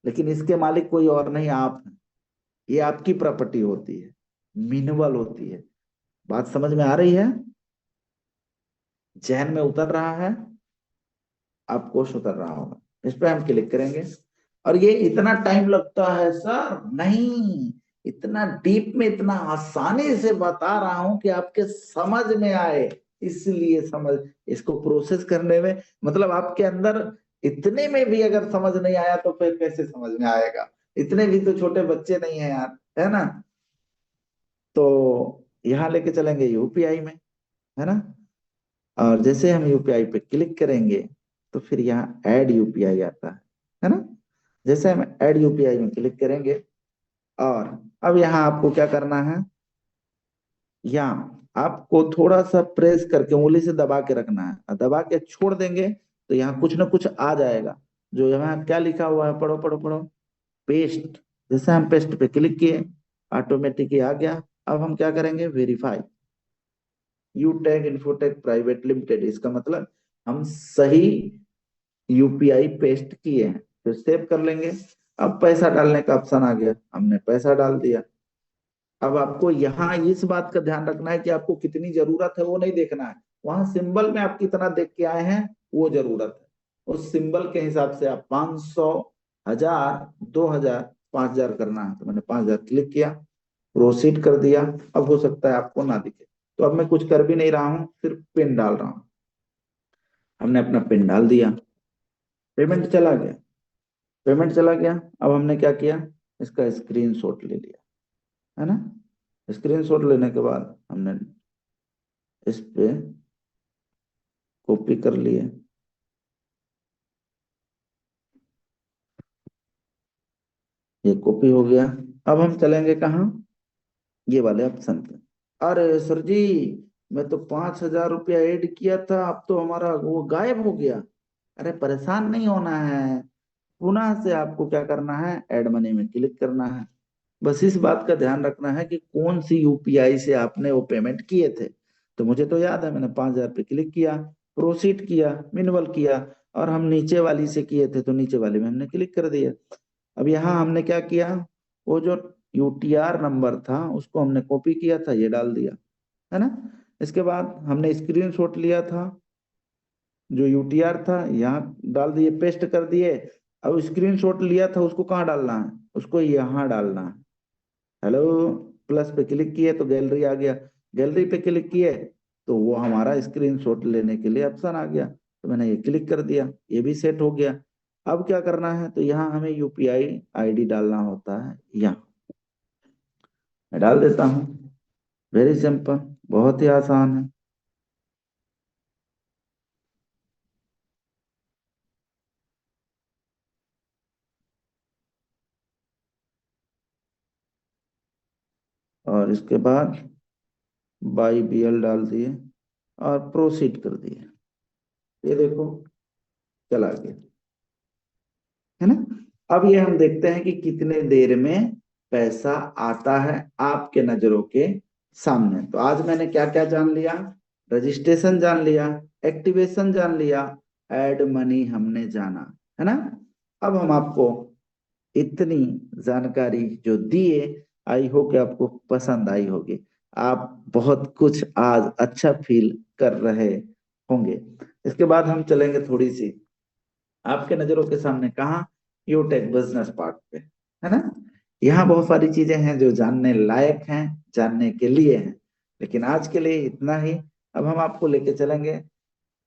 लेकिन इसके मालिक कोई और नहीं, आप हैं। ये आपकी प्रॉपर्टी होती है, मिनवल होती है। बात समझ में आ रही है? जहन में उतर रहा है? आपको उतर रहा होगा। इस पे हम क्लिक करेंगे। और ये इतना टाइम लगता है सर? नहीं, इतना डीप में इतना आसानी से बता रहा हूं कि आपके समझ में आए, इसलिए समझ, इसको प्रोसेस करने में, मतलब आपके अंदर इतने में भी अगर समझ नहीं आया तो फिर कैसे समझ में आएगा? इतने भी तो छोटे बच्चे नहीं है यार, है ना। तो यहाँ लेके चलेंगे यूपीआई में, है ना। और जैसे हम यूपीआई पे क्लिक करेंगे तो फिर यहाँ ऐड यूपीआई आता है ना। जैसे हम ऐड यूपीआई में क्लिक करेंगे, और अब यहाँ आपको क्या करना है, यहाँ आपको थोड़ा सा प्रेस करके उंगली से दबा के रखना है, और दबा के छोड़ देंगे तो यहाँ कुछ ना कुछ आ जाएगा। जो यहाँ क्या लिखा हुआ है, पढ़ो पढ़ो पढ़ो, पेस्ट। जैसे हम पेस्ट पे क्लिक किए, ऑटोमेटिक आ गया। अब हम क्या करेंगे, verify you tag infotech private limited. इसका मतलब हम सही यूपीआई पेस्ट किए हैं। फिर सेव कर लेंगे। अब पैसा डालने का ऑप्शन आ गया, हमने पैसा डाल दिया। अब आपको यहाँ इस बात का ध्यान रखना है कि आपको कितनी जरूरत है वो नहीं देखना है। वहां सिंबल में आप कितना देख के आए हैं वो जरूरत है। उस सिंबल के हिसाब से आप 500, 1000, 2000, 5000 करना है। तो मैंने 5000 क्लिक किया, प्रोसीड कर दिया। अब हो सकता है आपको ना दिखे, तो अब मैं कुछ कर भी नहीं रहा हूँ, सिर्फ पिन डाल रहा हूँ। हमने अपना पिन डाल दिया, पेमेंट चला गया, पेमेंट चला गया। अब हमने क्या किया, इसका स्क्रीनशॉट ले लिया, है ना। स्क्रीनशॉट लेने के बाद हमने इस पे कॉपी कर लिए। ये कॉपी हो गया। अब हम चलेंगे कहाँ, ये वाले ऑप्शन पे। अरे सर जी, मैं तो 5000 रुपया ऐड किया था, अब तो हमारा वो गायब हो गया। अरे परेशान नहीं होना है, पुनः से आपको क्या करना है, ऐड मनी में क्लिक करना है। बस इस बात का ध्यान रखना है कि कौन सी यूपीआई से आपने वो पेमेंट किए थे। तो मुझे तो याद है, मैंने 5000 पे क्लिक किया, प्रोसीड किया, मिनिमल किया, और हम नीचे वाली से किए थे तो नीचे वाली में हमने क्लिक कर दिया। अब यहाँ हमने क्या किया, वो जो यूटीआर नंबर था उसको हमने कॉपी किया था, ये डाल दिया, है ना। इसके बाद हमने स्क्रीनशॉट लिया था, जो यूटीआर था यहाँ डाल दिए, पेस्ट कर दिए। अब स्क्रीनशॉट लिया था उसको कहाँ डालना है, उसको यहाँ डालना है। हेलो, प्लस पे क्लिक किए तो गैलरी आ गया, गैलरी पे क्लिक किए तो वो हमारा स्क्रीनशॉट लेने के लिए ऑप्शन आ गया, तो मैंने ये क्लिक कर दिया, ये भी सेट हो गया। अब क्या करना है, तो यहाँ हमें यूपीआई आईडी डालना होता है, यहाँ मैं डाल देता हूँ। वेरी सिंपल, बहुत ही आसान है। और इसके बाद बाई बीएल डाल दिए और प्रोसीड कर दिए। ये देखो चला गया, है ना। अब ये हम देखते हैं कि कितने देर में पैसा आता है आपके नजरों के सामने। तो आज मैंने क्या क्या जान लिया, रजिस्ट्रेशन जान लिया, एक्टिवेशन जान लिया, ऐड मनी हमने जाना, है ना। अब हम आपको इतनी जानकारी जो दिए, आई हो कि आपको पसंद आई होगी, आप बहुत कुछ आज अच्छा फील कर रहे होंगे। इसके बाद हम चलेंगे थोड़ी सी आपके नजरों के सामने, कहा, यूटेक बिजनेस पार्क पे, है ना। यहाँ बहुत सारी चीजें हैं जो जानने लायक हैं, जानने के लिए हैं, लेकिन आज के लिए इतना ही। अब हम आपको लेके चलेंगे,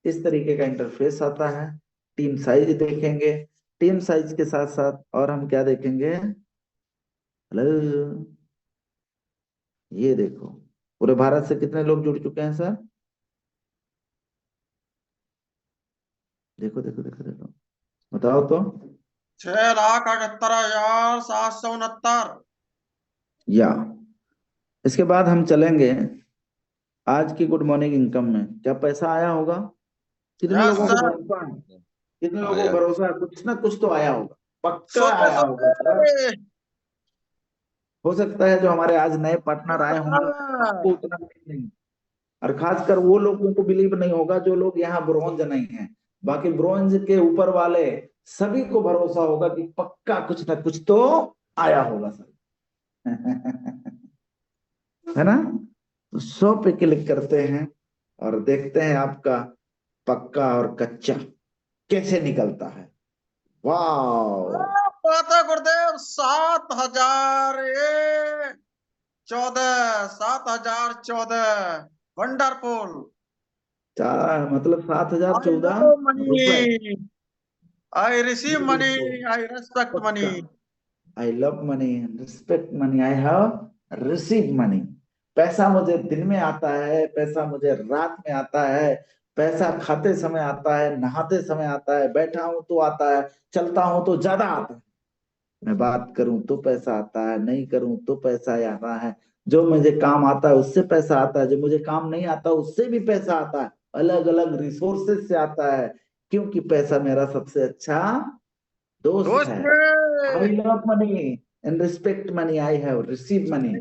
इस तरीके का इंटरफेस आता है, टीम साइज देखेंगे, टीम साइज के साथ साथ और हम क्या देखेंगे, हेलो, ये देखो पूरे भारत से कितने लोग जुड़ चुके हैं सर, देखो देखो देखो देखो, बताओ तो। 6,78,769। या इसके बाद हम चलेंगे आज की गुड मॉर्निंग इनकम में, क्या पैसा आया होगा, कितने यस लोगों को सर। भरोसा है, कितने लोगों को आया। भरोसा है, कुछ ना कुछ तो आया होगा, पक्का सोते आया होगा सर। सोते। हो सकता है जो हमारे आज नए पार्टनर आए होंगे हाँ। उनको उतना नहीं, और खासकर वो लोगों को बिलीव नहीं होगा जो लोग यहाँ ब्रॉन्ज नहीं है। बाकी ब्रॉन्ज के ऊपर वाले सभी को भरोसा होगा कि पक्का कुछ ना कुछ तो आया होगा सर। है ना। तो 100 पे क्लिक करते हैं और देखते हैं आपका पक्का और कच्चा कैसे निकलता है। वाह, बात है गुरुदेव। 7,014। 7,014। वंडरफुल। मतलब आई 7,014 लव मनी। रुपए। आई रिसीव ये मनी। देखो, आई रेस्पेक्ट मनी। पक्का, I love money, respect money, I have receive money. पैसा मुझे दिन में आता है, पैसा मुझे रात में आता है, पैसा खाते समय आता है, नहाते समय आता है, बैठा हूं तो आता है, चलता हूं तो ज्यादा आता है। मैं बात करूं तो पैसा आता है, नहीं करूं तो पैसा आता है। जो मुझे काम आता है उससे पैसा आता है, जो मुझे काम नहीं आता उससे भी पैसा आता है, अलग अलग रिसोर्सेज से आता है, क्योंकि पैसा मेरा सबसे अच्छा दोस्त दोस्त है। में। I love money and respect money. I have received money. Oh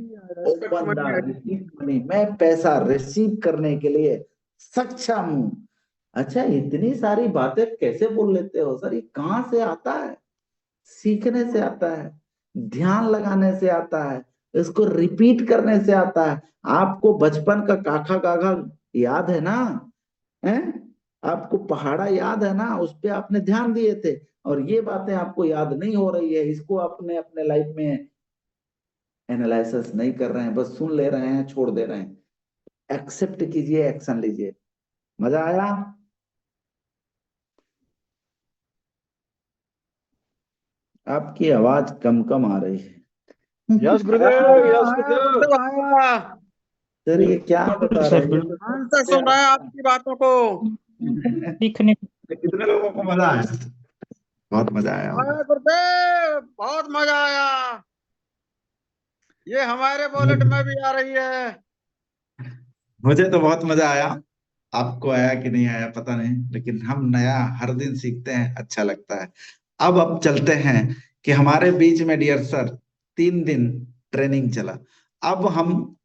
respect बंदा, मनी। रिसीव मनी, मैं पैसा रिसीव करने के लिए सक्षम हूँ। अच्छा, इतनी सारी बातें कैसे बोल लेते हो सर, ये कहाँ से आता है, सीखने से आता है, ध्यान लगाने से आता है, इसको रिपीट करने से आता है। आपको बचपन का काखा काखा याद है ना, है, आपको पहाड़ा याद है ना, उस पे आपने ध्यान दिए थे, और ये बातें आपको याद नहीं हो रही है, इसको आपने अपने लाइफ में एनालिसिस नहीं कर रहे हैं, बस सुन ले रहे हैं, छोड़ दे रहे हैं। एक्सेप्ट कीजिए, एक्शन लीजिए। मजा आया। आपकी आवाज कम कम आ रही है। यस गुरुदेव, यस हाँ गुरुदेव। गुरुदेव आया। सर ये क्या बता रहे हैं, ये तो ध्यान से सुन रहे हैं आपकी बातों को। सीखने कितने लोगों को मजा आया, बहुत मजा आया होगा। हाँ गुरुदेव बहुत मजा आया। ये हमारे वॉलेट में भी आ रही है। मुझे तो बहुत मजा आया, आपको आया कि नहीं आया पता नहीं, लेकिन हम नया हर दिन सीखते हैं, अच्छा लगता है। अब चलते हैं कि हमारे बीच में डियर सर 3 दिन ट्रेनिंग चला, अब हम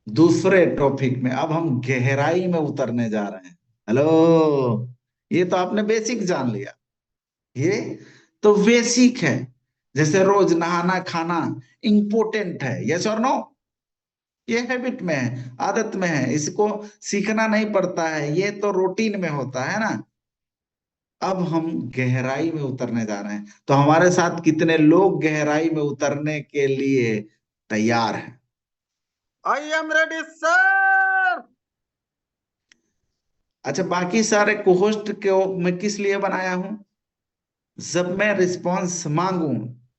दूसरे टॉपिक में, अब हम गहराई में उतरने जा रहे हैं। हेलो, ये तो आपने बेसिक जान लिया, ये तो बेसिक है, जैसे रोज नहाना खाना इंपॉर्टेंट है, यस और नो, ये हैबिट में है, आदत में है, इसको सीखना नहीं पड़ता है, ये तो रूटीन में होता है ना। अब हम गहराई में उतरने जा रहे हैं, तो हमारे साथ कितने लोग गहराई में उतरने के लिए तैयार हैं? I am ready sir. अच्छा, बाकी सारे कोहोस्ट को मैं किस लिए बनाया हूं? जब मैं रिस्पांस मांगू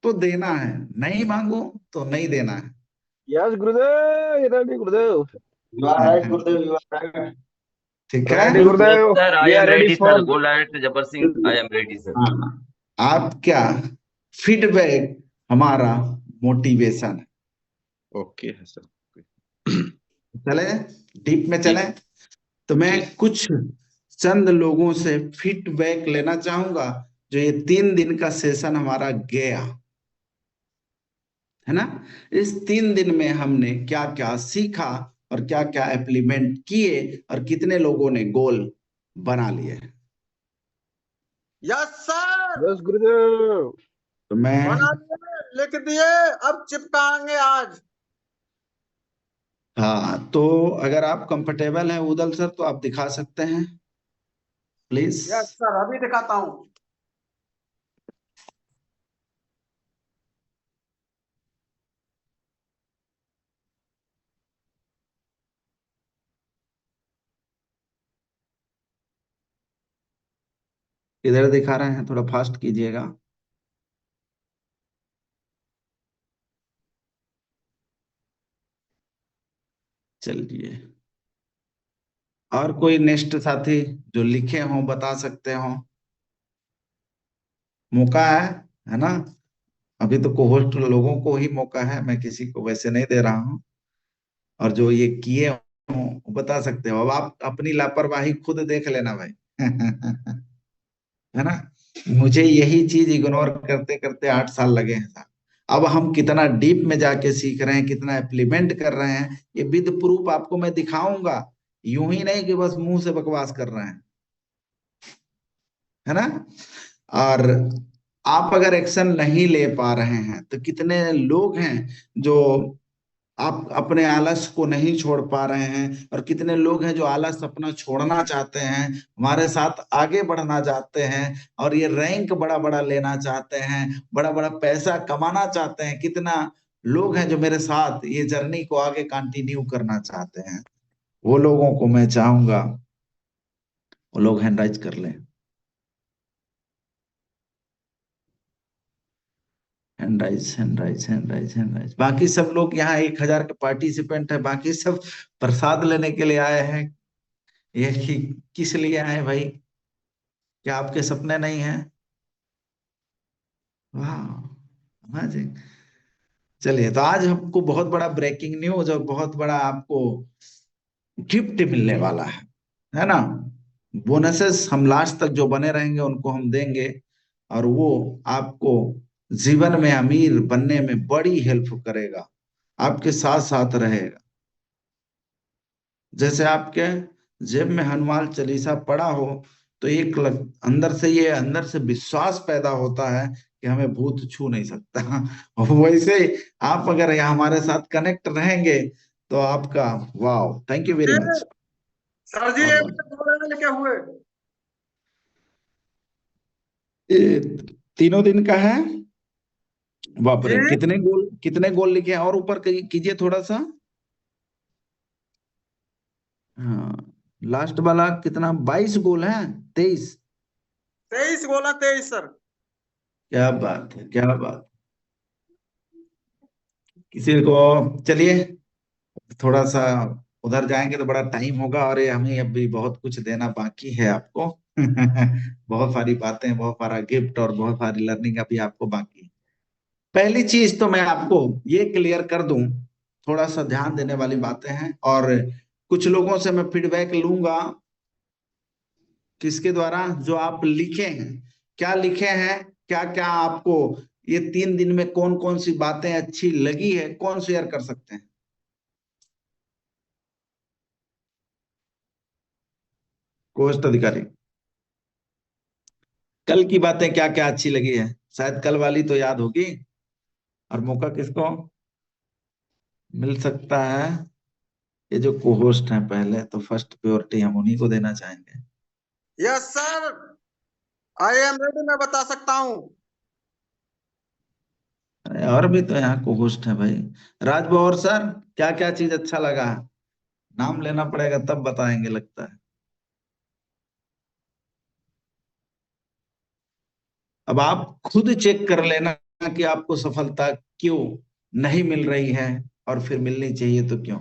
तो देना है, नहीं मांगू तो नहीं देना है। Yes, Gurudev. Ready, Gurudev. You are right, Gurudev. You are right. ठीक है। Ready, Yes, Gurudev. sir. I We are am ready ready, for. sir. Go direct to Jabbar Singh. I am ready, sir. हाँ, आप क्या feedback हमारा motivation है। Okay है sir. चले deep में चले, तो मैं जी। कुछ चंद लोगों से फीडबैक लेना चाहूंगा जो ये 3 दिन का सेशन हमारा गया है ना। इस 3 दिन में हमने क्या क्या सीखा और क्या क्या इम्प्लीमेंट किए और कितने लोगों ने गोल बना लिए। Yes sir. Yes, Gurudev. तो मैं बना दिए, लिख दिए, अब चिपकाएंगे आज। हाँ, तो अगर आप कंफर्टेबल हैं उदल सर तो आप दिखा सकते हैं प्लीज। यस सर, अभी दिखाता हूँ। इधर दिखा रहे हैं, थोड़ा फास्ट कीजिएगा। चलिए, और कोई नेक्स्ट साथी जो लिखे हों बता सकते हो, मौका है ना। अभी तो कोहोस्ट लोगों को ही मौका है, मैं किसी को वैसे नहीं दे रहा हूँ। और जो ये किए हों वो बता सकते हो। अब आप अपनी लापरवाही खुद देख लेना भाई। है ना। मुझे यही चीज इग्नोर करते करते 8 साल लगे हैं साहब। अब हम कितना डीप में जाके सीख रहे हैं, कितना इम्प्लीमेंट कर रहे हैं, ये विद प्रूफ आपको मैं दिखाऊंगा। यूं ही नहीं कि बस मुंह से बकवास कर रहे हैं, है ना। और आप अगर एक्शन नहीं ले पा रहे हैं तो कितने लोग हैं जो आप अपने आलस को नहीं छोड़ पा रहे हैं, और कितने लोग हैं जो आलस अपना छोड़ना चाहते हैं, हमारे साथ आगे बढ़ना चाहते हैं, और ये रैंक बड़ा बड़ा लेना चाहते हैं, बड़ा बड़ा पैसा कमाना चाहते हैं। कितना लोग हैं जो मेरे साथ ये जर्नी को आगे कंटिन्यू करना चाहते हैं। वो लोगों को मैं चाहूंगा वो लोग हैंड राइज कर लें। Hand raise, hand raise, hand raise, hand raise. बाकी सब लोग यहाँ 1,000 के पार्टिसिपेंट है, बाकी सब प्रसाद लेने के लिए आए हैं। ये किस लिए आए भाई? क्या आपके सपने नहीं हैं? वाह, अमेजिंग। चलिए, तो आज हमको बहुत बड़ा ब्रेकिंग न्यूज और बहुत बड़ा आपको गिफ्ट मिलने वाला है ना। बोनसेस हम लास्ट तक जो बने रहेंगे उनको हम देंगे, और वो आपको जीवन में अमीर बनने में बड़ी हेल्प करेगा, आपके साथ साथ रहेगा। जैसे आपके जेब में हनुमान चालीसा पड़ा हो तो अंदर से ये अंदर से विश्वास पैदा होता है कि हमें भूत छू नहीं सकता। वैसे आप अगर यहाँ हमारे साथ कनेक्ट रहेंगे तो आपका वाह, thank you very much. Sir ji, बहुत ये बहुत थोड़े लिखे हुए। ये 3 दिन का है। बाप रे, जी, कितने गोल लिखे हैं, और ऊपर कीजिए थोड़ा सा। हाँ, लास्ट वाला कितना, 22 गोल है, 23। 23 बोला, 23 सर। क्या बात है, क्या बात। किसी को, चलिए थोड़ा सा उधर जाएंगे तो बड़ा टाइम होगा, और ये हमें अभी बहुत कुछ देना बाकी है आपको। बहुत सारी बातें, बहुत सारा गिफ्ट और बहुत सारी लर्निंग अभी आपको बाकी है। पहली चीज तो मैं आपको ये क्लियर कर दूं, थोड़ा सा ध्यान देने वाली बातें हैं, और कुछ लोगों से मैं फीडबैक लूंगा। किसके द्वारा? जो आप लिखे हैं, क्या लिखे हैं, क्या क्या आपको ये 3 दिन में कौन कौन सी बातें अच्छी लगी है, कौन शेयर कर सकते हैं? कोष्ठ अधिकारी, कल की बातें क्या क्या अच्छी लगी है? शायद कल वाली तो याद होगी। और मौका किसको मिल सकता है? ये जो को होस्ट हैं पहले, तो फर्स्ट प्रायोरिटी हम उन्हीं को देना चाहेंगे। Yes sir, I am ready, मैं बता सकता हूँ। अरे और भी तो यहाँ को होस्ट है भाई। राज बहार सर, क्या क्या चीज अच्छा लगा? नाम लेना पड़ेगा तब बताएंगे लगता है। अब आप खुद चेक कर लेना कि आपको सफलता क्यों नहीं मिल रही है, और फिर मिलनी चाहिए तो क्यों।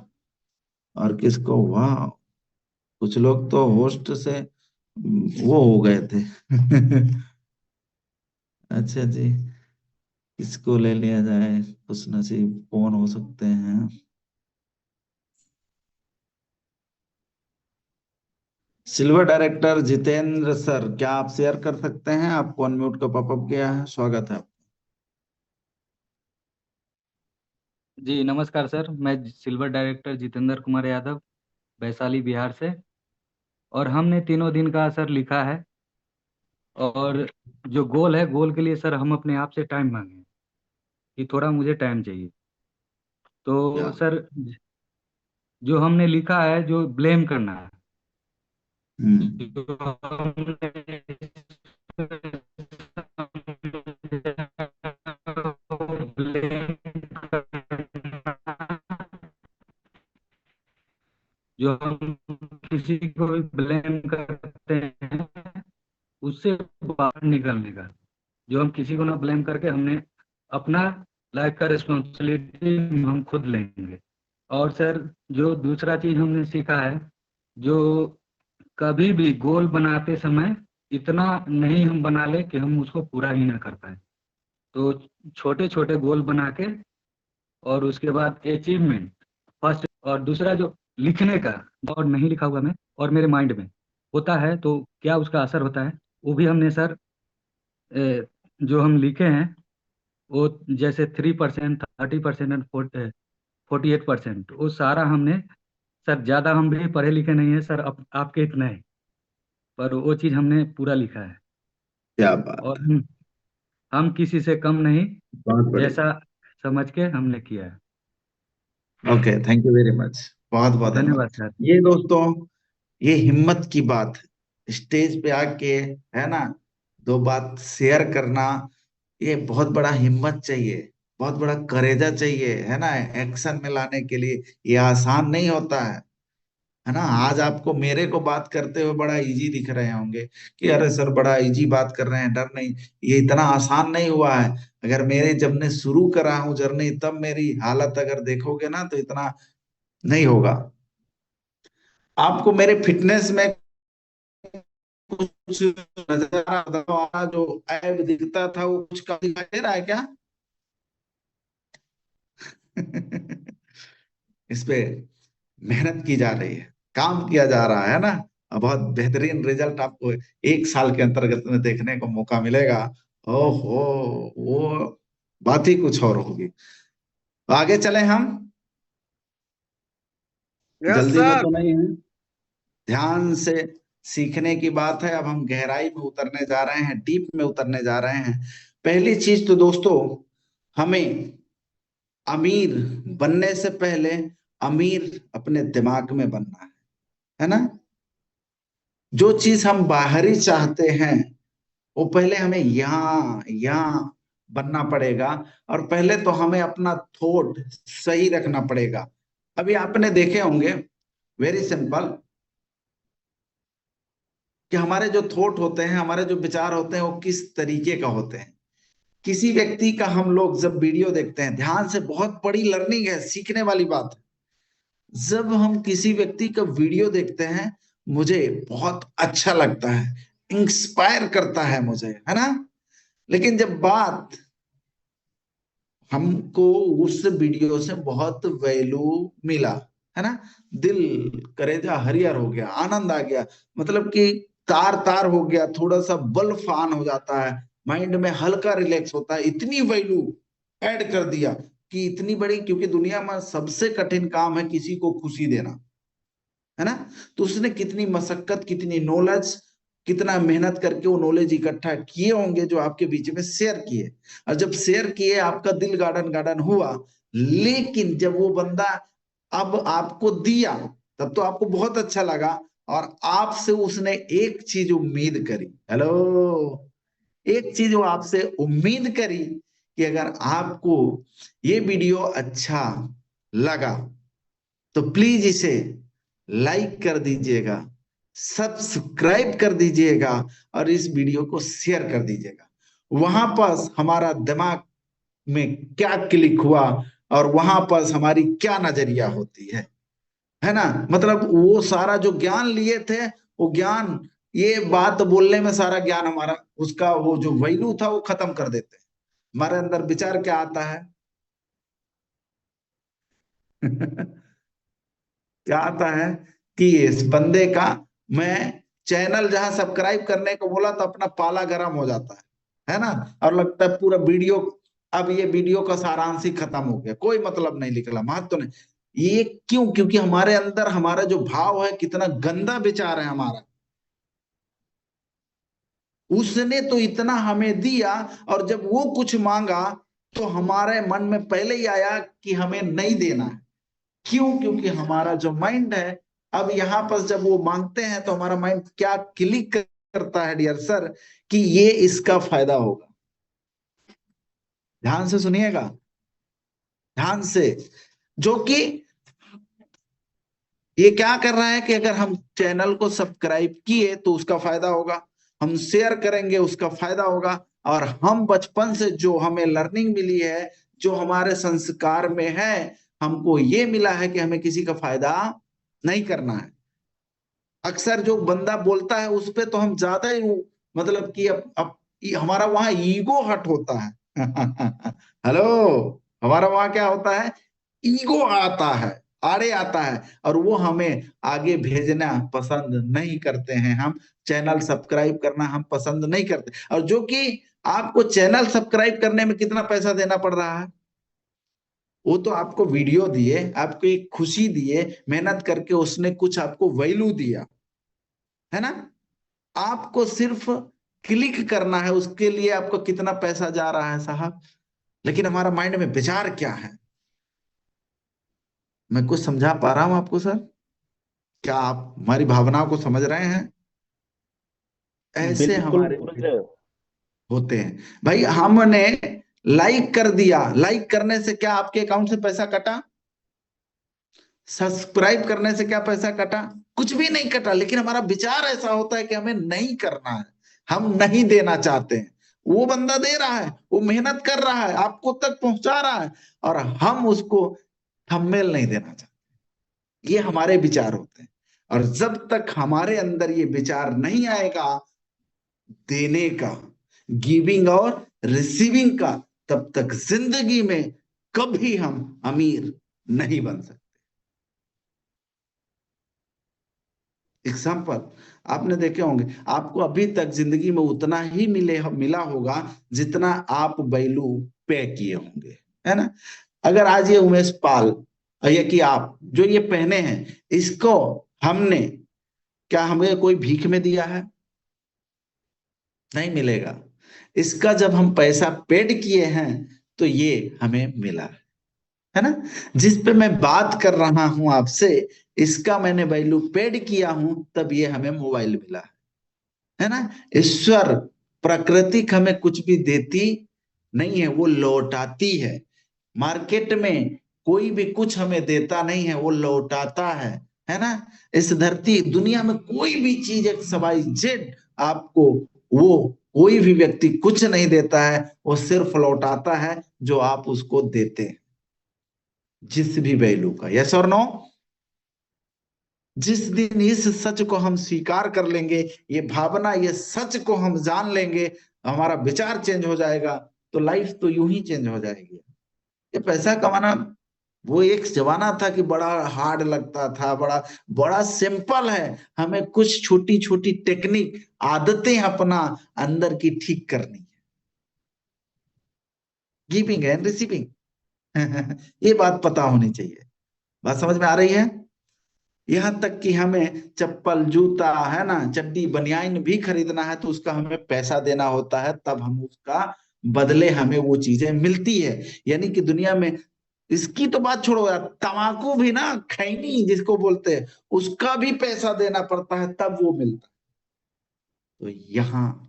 और किसको, वाह, कुछ लोग तो होस्ट से वो हो गए थे। अच्छा जी, किसको ले लिया जाए? खुश नसीब कौन हो सकते हैं? सिल्वर डायरेक्टर जितेंद्र सर, क्या आप शेयर कर सकते हैं? आपको अनम्यूट का पॉपअप किया है, स्वागत है। जी नमस्कार सर, मैं सिल्वर डायरेक्टर जितेंद्र कुमार यादव, वैशाली बिहार से। और हमने तीनों दिन का सर लिखा है, और जो गोल है, गोल के लिए सर हम अपने आप से टाइम मांगे हैं कि थोड़ा मुझे टाइम चाहिए। तो क्या? सर जो हमने लिखा है, जो ब्लेम करना है, हम्म। जो हमने blame जो हम किसी को भी ब्लेम करते हैं, उससे बाहर निकलने का, जो हम किसी को ना ब्लेम करके हमने अपना लाइफ का रिस्पॉन्सिबिलिटी हम खुद लेंगे। और सर जो दूसरा चीज हमने सीखा है, जो कभी भी गोल बनाते समय इतना नहीं हम बना ले कि हम उसको पूरा ही ना कर पाए। तो छोटे छोटे गोल बना के, और उसके बाद अचीवमेंट फर्स्ट। और दूसरा जो लिखने का, और नहीं लिखा हुआ मैं और मेरे माइंड में होता है तो क्या उसका असर होता है, वो भी हमने सर जो हम लिखे हैं, वो जैसे 3%, 30% एंड 48%, वो सारा हमने सर, ज्यादा हम भी पढ़े लिखे नहीं है सर, आपके इतना है, पर वो चीज हमने पूरा लिखा है। क्या बात और है, हम किसी से कम नहीं, बहुत बढ़िया। जैसा समझ के हमने किया है। Okay, thank you very much, बहुत बहुत धन्यवाद। धन्यवाद सर। ये दोस्तों, ये हिम्मत की बात है, स्टेज पे आके, है ना, दो बात शेयर करना, ये बहुत बड़ा हिम्मत चाहिए, बहुत बड़ा करेजा चाहिए, है ना, एक्शन में लाने के लिए। ये आसान नहीं होता है ना। आज आपको मेरे को बात करते हुए बड़ा इजी दिख रहे होंगे कि अरे सर बड़ा इजी बात कर रहे हैं, डर नहीं। ये इतना आसान नहीं हुआ है। अगर मेरे जब ने शुरू करा हूं जर्नी, तब मेरी हालत अगर देखोगे ना, तो इतना नहीं होगा। आपको मेरे फिटनेस में कुछ नजर आ रहा, जो ऐब दिखता था, वो कुछ कम दिखाई दे रहा है क्या? इस पे मेहनत की जा रही है, काम किया जा रहा है ना। अब बहुत बेहतरीन रिजल्ट आपको 1 साल के अंतर्गत में देखने को मौका मिलेगा। ओहो, वो बात ही कुछ और होगी। तो आगे चले हम, यस जल्दी में सर। तो नहीं है, ध्यान से सीखने की बात है। अब हम गहराई में उतरने जा रहे हैं, डीप में उतरने जा रहे हैं। पहली चीज तो दोस्तों, हमें अमीर बनने से पहले अमीर अपने दिमाग में बनना है ना। जो चीज हम बाहरी चाहते हैं, वो पहले हमें यहाँ यहाँ बनना पड़ेगा। और पहले तो हमें अपना थॉट सही रखना पड़ेगा। अभी आपने देखे होंगे, वेरी सिंपल, कि हमारे जो थॉट होते हैं, हमारे जो विचार होते हैं, वो किस तरीके का होते हैं। किसी व्यक्ति का हम लोग जब वीडियो देखते हैं ध्यान से, बहुत बड़ी लर्निंग है, सीखने वाली बात है। जब हम किसी व्यक्ति का वीडियो देखते हैं, मुझे बहुत अच्छा लगता है, इंस्पायर करता है मुझे, है ना। लेकिन जब बात, हमको उस वीडियो से बहुत वैल्यू मिला, है ना, दिल, करेजा हरियर हो गया, आनंद आ गया, मतलब कि तार तार हो गया, थोड़ा सा बल फान हो जाता है, माइंड में हल्का रिलैक्स होता है, इतनी वैल्यू ऐड कर दिया कि इतनी बड़ी, क्योंकि दुनिया में सबसे कठिन काम है किसी को खुशी देना, है ना। तो उसने कितनी मशक्कत, कितनी नॉलेज, कितना मेहनत करके वो नॉलेज इकट्ठा किए होंगे, जो आपके बीच में शेयर किए। और जब शेयर किए, आपका दिल गार्डन गार्डन हुआ। लेकिन जब वो बंदा अब आपको दिया, तब तो आपको बहुत अच्छा लगा, और आपसे उसने एक चीज उम्मीद करी। हेलो, एक चीज वो आपसे उम्मीद करी कि अगर आपको ये वीडियो अच्छा लगा तो प्लीज इसे लाइक कर दीजिएगा, सब्सक्राइब कर दीजिएगा, और इस वीडियो को शेयर कर दीजिएगा। वहां पर हमारा दिमाग में क्या क्लिक हुआ और वहां पर हमारी क्या नजरिया होती है ना। मतलब वो सारा जो ज्ञान लिए थे, वो ज्ञान, ये बात बोलने में सारा ज्ञान हमारा, उसका वो जो वैल्यू था वो खत्म कर देते हैं। हमारे अंदर विचार क्या आता है? क्या आता है कि इस बंदे का, मैं चैनल जहां सब्सक्राइब करने को बोला तो अपना पाला गरम हो जाता है ना, और लगता है पूरा वीडियो, अब ये वीडियो का सारांश ही खत्म हो गया, कोई मतलब नहीं निकला, महत्व तो नहीं। ये क्यों? क्योंकि हमारे अंदर हमारा जो भाव है, कितना गंदा विचार है हमारा। उसने तो इतना हमें दिया, और जब वो कुछ मांगा तो हमारे मन में पहले ही आया कि हमें नहीं देना है। क्यों? क्योंकि हमारा जो माइंड है, अब यहाँ पर जब वो मांगते हैं तो हमारा माइंड क्या क्लिक करता है डियर सर, कि ये इसका फायदा होगा। ध्यान से सुनिएगा, ध्यान से। जो कि ये क्या कर रहा है कि अगर हम चैनल को सब्सक्राइब किए तो उसका फायदा होगा, हम शेयर करेंगे उसका फायदा होगा, और हम बचपन से जो हमें लर्निंग मिली है, जो हमारे संस्कार में है, हमको ये मिला है कि हमें किसी का फायदा नहीं करना है। अक्सर जो बंदा बोलता है उस पे तो हम ज्यादा ही मतलब कि अब हमारा वहां ईगो हट होता है। हेलो, हमारा वहां क्या होता है? ईगो आता है, आड़े आता है, और वो हमें आगे भेजना पसंद नहीं करते हैं। हम चैनल सब्सक्राइब करना हम पसंद नहीं करते। और जो कि आपको चैनल सब्सक्राइब करने में कितना पैसा देना पड़ रहा है, वो तो आपको वीडियो दिए, आपको एक खुशी दिए, मेहनत करके उसने कुछ आपको वैल्यू दिया, है ना। आपको सिर्फ क्लिक करना है, उसके लिए आपको कितना पैसा जा रहा है साहब। लेकिन हमारा माइंड में विचार क्या है? मैं कुछ समझा पा रहा हूं आपको सर? क्या आप हमारी भावनाओं को समझ रहे हैं? ऐसे बिल्कुल हमारे गुरुदेव। होते हैं भाई। हमने लाइक कर दिया, लाइक करने से क्या आपके अकाउंट से पैसा कटा? सब्सक्राइब करने से क्या पैसा कटा? कुछ भी नहीं कटा। लेकिन हमारा विचार ऐसा होता है कि हमें नहीं करना है, हम नहीं देना चाहते हैं। वो बंदा दे रहा है, वो मेहनत कर रहा है, आपको तक पहुंचा रहा है, और हम उसको थंबनेल नहीं देना चाहते। ये हमारे विचार होते हैं। और जब तक हमारे अंदर ये विचार नहीं आएगा देने का, गिविंग और रिसीविंग का, तब तक जिंदगी में कभी हम अमीर नहीं बन सकते। एग्जाम्पल आपने देखे होंगे, आपको अभी तक जिंदगी में उतना ही मिला होगा जितना आप वैल्यू पे किए होंगे, है ना। अगर आज ये उमेश पाल, ये कि आप जो ये पहने हैं, इसको हमने, क्या हमें कोई भीख में दिया है? नहीं मिलेगा। इसका जब हम पैसा पेड किए हैं तो ये हमें मिला है ना। जिस पे मैं बात कर रहा हूं आपसे, इसका मैंने वैल्यू पेड किया हूं, तब ये हमें मोबाइल मिला है ना। ईश्वर, प्रकृति हमें कुछ भी देती नहीं है, वो लौटाती है। मार्केट में कोई भी कुछ हमें देता नहीं है, वो लौटाता है ना। इस धरती दुनिया में कोई भी चीज एक सवाई जेड आपको, वो कोई भी व्यक्ति कुछ नहीं देता है, वो सिर्फ लौटाता है जो आप उसको देते हैं, जिस भी वैल्यू का। यस और नो? जिस दिन इस सच को हम स्वीकार कर लेंगे, ये भावना, ये सच को हम जान लेंगे, हमारा विचार चेंज हो जाएगा, तो लाइफ तो यूं ही चेंज हो जाएगी। ये पैसा कमाना वो एक जमाना था कि बड़ा हार्ड लगता था, बड़ा बड़ा सिंपल है। हमें कुछ छोटी छोटी टेक्निक, आदतें अपना अंदर की ठीक करनी है। गिविंग एंड रिसीविंग ये बात पता होनी चाहिए। बात समझ में आ रही है? यहाँ तक कि हमें चप्पल, जूता, है ना, चड्डी, बनियान भी खरीदना है तो उसका हमें पैसा देना होता है, तब हम उसका बदले हमें वो चीजें मिलती है। यानी कि दुनिया में इसकी तो बात छोड़ो यार, तम्बाकू भी ना, खैनी जिसको बोलते हैं, उसका भी पैसा देना पड़ता है तब वो मिलता है। तो यहाँ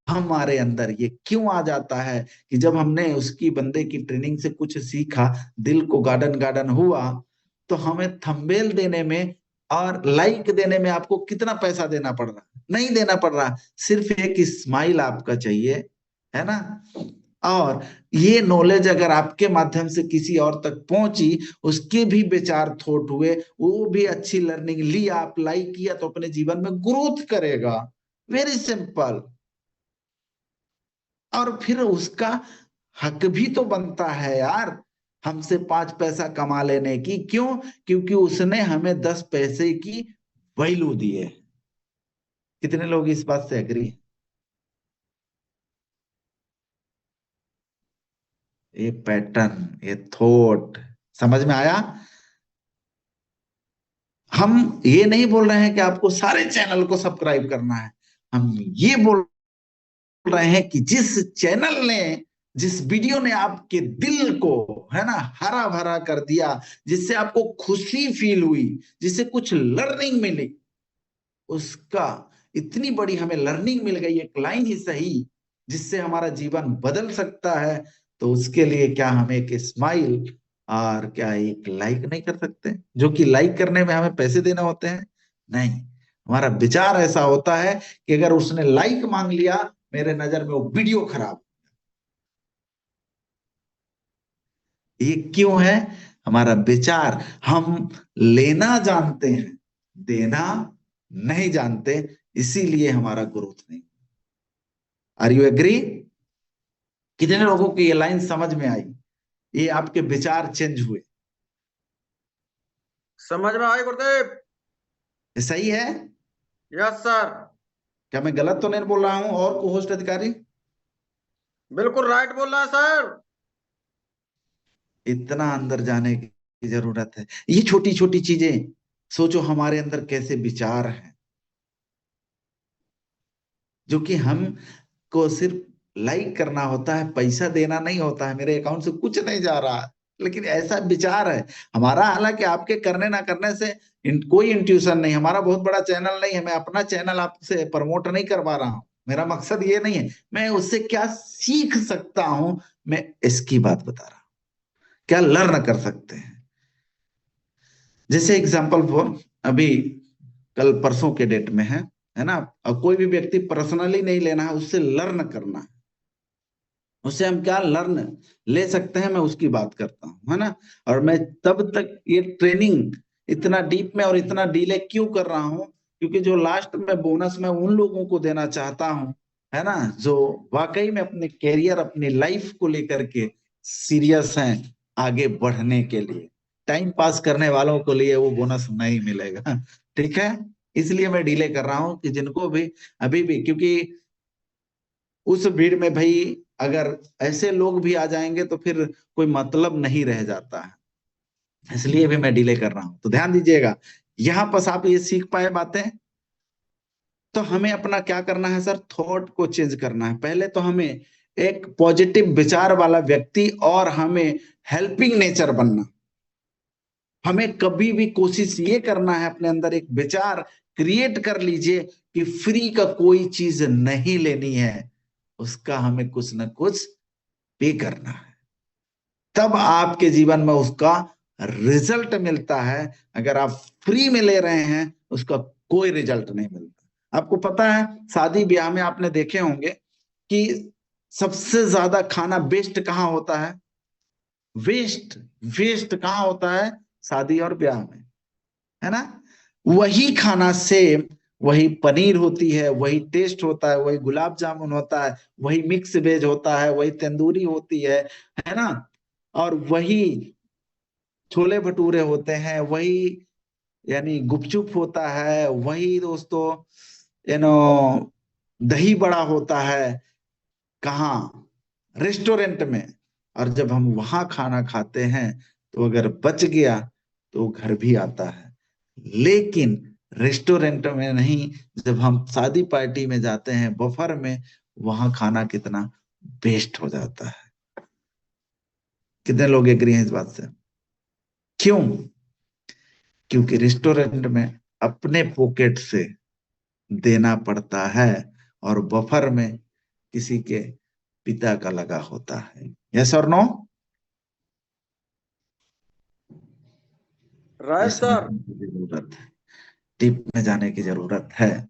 हमारे अंदर ये क्यों आ जाता है कि जब हमने उसकी बंदे की ट्रेनिंग से कुछ सीखा, दिल को गार्डन गार्डन हुआ, तो हमें थंबनेल देने में और लाइक देने में आपको कितना पैसा देना पड़ रहा? नहीं देना पड़ रहा, सिर्फ एक स्माइल आपका चाहिए, है ना। और ये नॉलेज अगर आपके माध्यम से किसी और तक पहुंची, उसके भी विचार थॉट हुए, वो भी अच्छी लर्निंग ली, आप लाइक किया, तो अपने जीवन में ग्रोथ करेगा। Very simple. और फिर उसका हक भी तो बनता है यार हमसे 5 पैसा कमा लेने की। क्यों? क्योंकि उसने हमें 10 पैसे की वैल्यू दी है। कितने लोग इस बात से एग्री? ये पैटर्न, ये थॉट समझ में आया? हम ये नहीं बोल रहे हैं कि आपको सारे चैनल को सब्सक्राइब करना है, हम ये बोल रहे हैं कि जिस चैनल ने, जिस वीडियो ने आपके दिल को, है ना, हरा भरा कर दिया, जिससे आपको खुशी फील हुई, जिससे कुछ लर्निंग मिली, उसका इतनी बड़ी हमें लर्निंग मिल गई, एक लाइन ही सही, जिससे हमारा जीवन बदल सकता है, तो उसके लिए क्या हम एक स्माइल और क्या एक लाइक नहीं कर सकते? जो कि लाइक करने में हमें पैसे देना होते हैं? नहीं, हमारा विचार ऐसा होता है कि अगर उसने लाइक मांग लिया, मेरे नजर में वो वीडियो खराब। ये क्यों है? हमारा विचार, हम लेना जानते हैं, देना नहीं जानते, इसीलिए हमारा ग्रोथ नहीं। Are you agree? कितने लोगों की ये लाइन समझ में आई? ये आपके विचार चेंज हुए? समझ में आई गुरुदेव? ये सही है? Yes sir. क्या मैं गलत तो नहीं बोल रहा हूं? और को होस्ट अधिकारी बिल्कुल राइट बोल रहा है सर। इतना अंदर जाने की जरूरत है। ये छोटी छोटी चीजें सोचो, हमारे अंदर कैसे विचार हैं, जो कि हम को सिर्फ लाइक करना होता है, पैसा देना नहीं होता है। मेरे अकाउंट से कुछ नहीं जा रहा, लेकिन ऐसा विचार है हमारा। हालांकि आपके करने ना करने से कोई इंट्यूशन नहीं, हमारा बहुत बड़ा चैनल नहीं है, मैं अपना चैनल आपसे प्रमोट नहीं करवा रहा हूं, मेरा मकसद ये नहीं है। मैं उससे क्या सीख सकता हूं, मैं इसकी बात बता रहा हूं, क्या लर्न कर सकते हैं। जैसे एग्जाम्पल फॉर, अभी कल परसों के डेट में है ना, अब कोई भी व्यक्ति पर्सनली नहीं लेना है, उससे लर्न करना है। उससे हम क्या लर्न ले सकते हैं, मैं उसकी बात करता हूं, है ना। और मैं तब तक ये ट्रेनिंग इतना डीप में और इतना डीले क्यों कर रहा हूं, क्योंकि जो लास्ट में बोनस मैं उन लोगों को देना चाहता हूं, है ना, जो वाकई में अपने कैरियर, अपनी लाइफ को लेकर के सीरियस हैं, आगे बढ़ने के लिए। टाइम पास करने वालों को लिए वो बोनस नहीं मिलेगा। ठीक है, इसलिए मैं डिले कर रहा हूं कि जिनको भी अभी भी, क्योंकि उस भीड़ में भाई अगर ऐसे लोग भी आ जाएंगे तो फिर कोई मतलब नहीं रह जाता है, इसलिए भी मैं डिले कर रहा हूं। तो ध्यान दीजिएगा, यहां पर आप ये सीख पाए बातें। तो हमें अपना क्या करना है सर, थॉट को चेंज करना है। पहले तो हमें एक पॉजिटिव विचार वाला व्यक्ति, और हमें हेल्पिंग नेचर बनना। हमें कभी भी कोशिश ये करना है, अपने अंदर एक विचार क्रिएट कर लीजिए कि फ्री का कोई चीज नहीं लेनी है, उसका हमें कुछ ना कुछ पे करना है, तब आपके जीवन में उसका रिजल्ट मिलता है। अगर आप फ्री में ले रहे हैं, उसका कोई रिजल्ट नहीं मिलता। आपको पता है, शादी ब्याह में आपने देखे होंगे कि सबसे ज्यादा खाना वेस्ट कहाँ होता है? वेस्ट वेस्ट कहाँ होता है? शादी और ब्याह में, है ना। वही खाना सेम, वही पनीर होती है, वही टेस्ट होता है, वही गुलाब जामुन होता है, वही मिक्स वेज होता है, वही तंदूरी होती है ना, और वही छोले भटूरे होते हैं, वही यानी गुपचुप होता है, वही दोस्तों यू नो दही बड़ा होता है। कहाँ? रेस्टोरेंट में। और जब हम वहां खाना खाते हैं, तो अगर बच गया तो घर भी आता है, लेकिन रेस्टोरेंट में नहीं। जब हम शादी पार्टी में जाते हैं, बफर में, वहां खाना कितना वेस्ट हो जाता है। कितने लोग एग्री हैं इस बात से? क्यों? क्योंकि रेस्टोरेंट में अपने पॉकेट से देना पड़ता है और बफर में किसी के पिता का लगा होता है। यस और नो? राइट ये सर। समझने की जरूरत है, डीप में जाने की जरूरत है।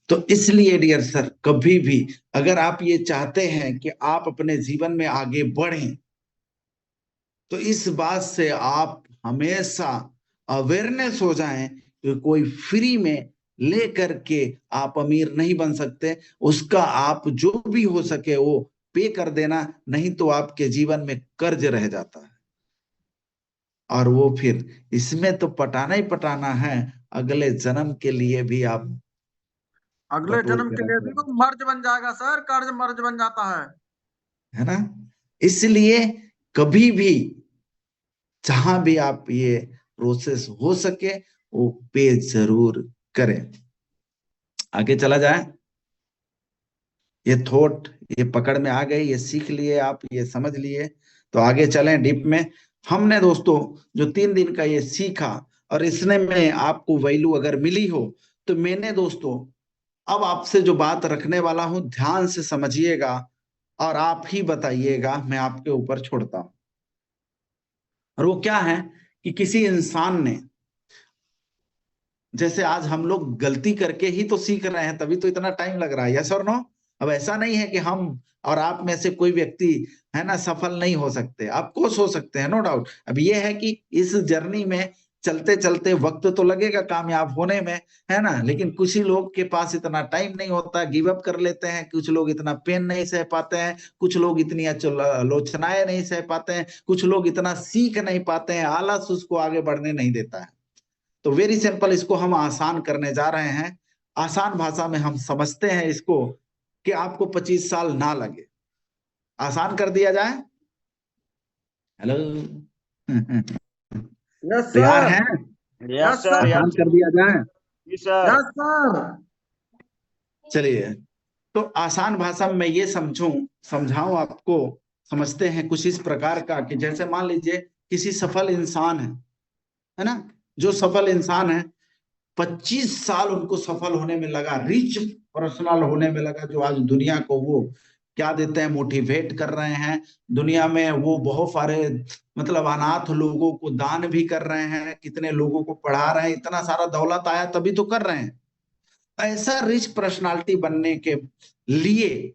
तो इसलिए डियर सर, कभी भी अगर आप ये चाहते हैं कि आप अपने जीवन में आगे बढ़ें, तो इस बात से आप हमेशा अवेयरनेस हो जाएं कि कोई फ्री में लेकर के आप अमीर नहीं बन सकते। उसका आप जो भी हो सके वो पे कर देना, नहीं तो आपके जीवन में कर्ज रह जाता है। और वो फिर इसमें तो पटाना ही पटाना है, अगले जन्म के लिए भी आप अगले बटोर जन्म के के लिए रख भी लेना, वो मर्ज बन जाएगा सर, कर्ज मर्ज बन जाता है ना? इसलिए कभी भी जहां भी आप ये प्रोसेस हो सके वो पे जरूर करें। आगे चला जाए। ये थॉट, ये पकड़ में आ गई, ये सीख लिए आप, ये समझ लिए, तो आगे चलें डीप में। हमने दोस्तों जो 3 दिन का ये सीखा और इसने में आपको वैल्यू अगर मिली हो, तो मैंने दोस्तों अब आपसे जो बात रखने वाला हूं ध्यान से समझिएगा और आप ही बताइएगा, मैं आपके ऊपर छोड़ता हूं। और वो क्या है कि किसी इंसान ने, जैसे आज हम लोग गलती करके ही तो सीख रहे हैं, तभी तो इतना टाइम लग रहा है। यस और नो? अब ऐसा नहीं है कि हम और आप में से कोई व्यक्ति है ना सफल नहीं हो सकते, ऑफकोर्स हो सकते हैं, नो डाउट। अब ये है कि इस जर्नी में चलते चलते वक्त तो लगेगा कामयाब होने में, है ना? लेकिन कुछ ही लोग के पास इतना टाइम नहीं होता, गिव अप कर लेते हैं। कुछ लोग इतना पेन नहीं सह पाते हैं, कुछ लोग इतनी आलोचनाएं नहीं सह पाते हैं, कुछ लोग इतना सीख नहीं पाते हैं, आलस उसको आगे बढ़ने नहीं देता है। तो वेरी सिंपल, इसको हम आसान करने जा रहे हैं। आसान भाषा में हम समझते हैं इसको कि आपको 25 साल ना लगे। आसान कर दिया जाए। हेलो है। यस तैयार सर। हैं? Yes sir. आसान कर दिया जाए। Yes sir. Yes sir. चलिए, तो आसान भाषा में मैं ये समझाऊं आपको। समझते हैं कुछ इस प्रकार का कि जैसे मान लीजिए किसी सफल इंसान है ना? जो सफल इंसान है, 25 साल उनको सफल होने में लगा, रिच पर्सनल होने में लगा, जो आज दुनिया को वो क्या देते हैं, मोटिवेट कर रहे हैं। दुनिया में वो बहुत सारे मतलब अनाथ लोगों को दान भी कर रहे हैं, कितने लोगों को पढ़ा रहे हैं, इतना सारा दौलत आया तभी तो कर रहे हैं। ऐसा रिच पर्सनालिटी बनने के लिए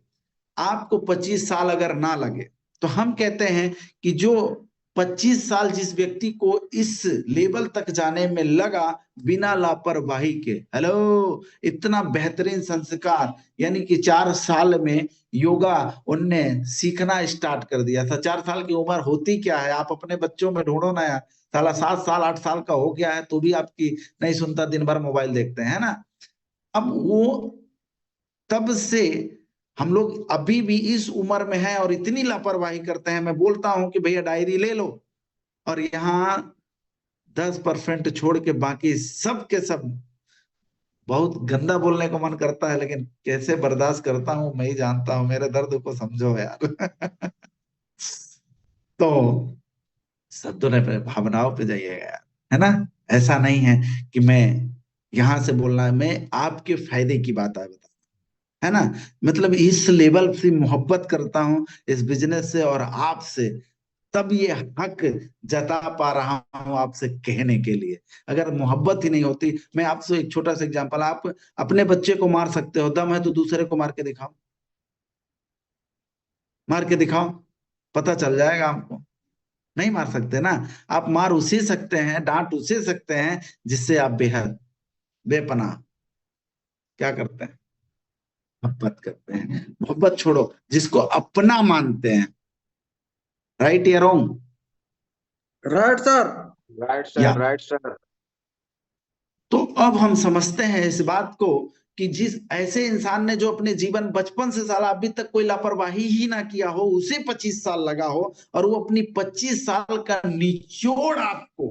आपको 25 साल अगर ना लगे, तो हम कहते हैं कि जो 25 साल जिस व्यक्ति को इस लेवल तक जाने में लगा बिना लापरवाही के, हेलो, इतना बेहतरीन संस्कार, यानी कि 4 साल में योगा उनने सीखना स्टार्ट कर दिया था। 4 साल की उम्र होती क्या है, आप अपने बच्चों में ढूंढो ना यार। साला 7 साल 8 साल का हो गया है तो भी आपकी नहीं सुनता, दिन भर मोबाइल देखते हैं ना। अब वो तब से हम लोग अभी भी इस उम्र में हैं और इतनी लापरवाही करते हैं। मैं बोलता हूं कि भैया डायरी ले लो, और यहाँ 10% छोड़ के बाकी सब के सब, बहुत गंदा बोलने को मन करता है लेकिन कैसे बर्दाश्त करता हूं मैं ही जानता हूं, मेरे दर्द को समझो यार तो शब्दों ने भावनाओं पे जाइएगा यार, है ना? ऐसा नहीं है कि मैं यहां से बोलना है, मैं आपके फायदे की बात है ना? मतलब इस लेवल से मोहब्बत करता हूं इस बिजनेस से और आपसे, तब ये हक जता पा रहा हूं आपसे कहने के लिए। अगर मोहब्बत ही नहीं होती, मैं आपसे एक छोटा सा एग्जांपल, आप अपने बच्चे को मार सकते हो, दम है तो दूसरे को मार के दिखाओ, मार के दिखाओ, पता चल जाएगा आपको। नहीं मार सकते ना। आप मार उसे सकते हैं, डांट उसे सकते हैं जिससे आप बेहद बेपनाह क्या करते हैं, मोहब्बत करते हैं। मोहब्बत छोड़ो, जिसको अपना मानते हैं। राइट या रॉन्ग? Right sir. राइट या सर। Right sir. तो अब हम समझते हैं इस बात को कि जिस ऐसे इंसान ने जो अपने जीवन बचपन से साला अभी तक कोई लापरवाही ही ना किया हो, उसे 25 साल लगा हो, और वो अपनी 25 साल का निचोड़ आपको,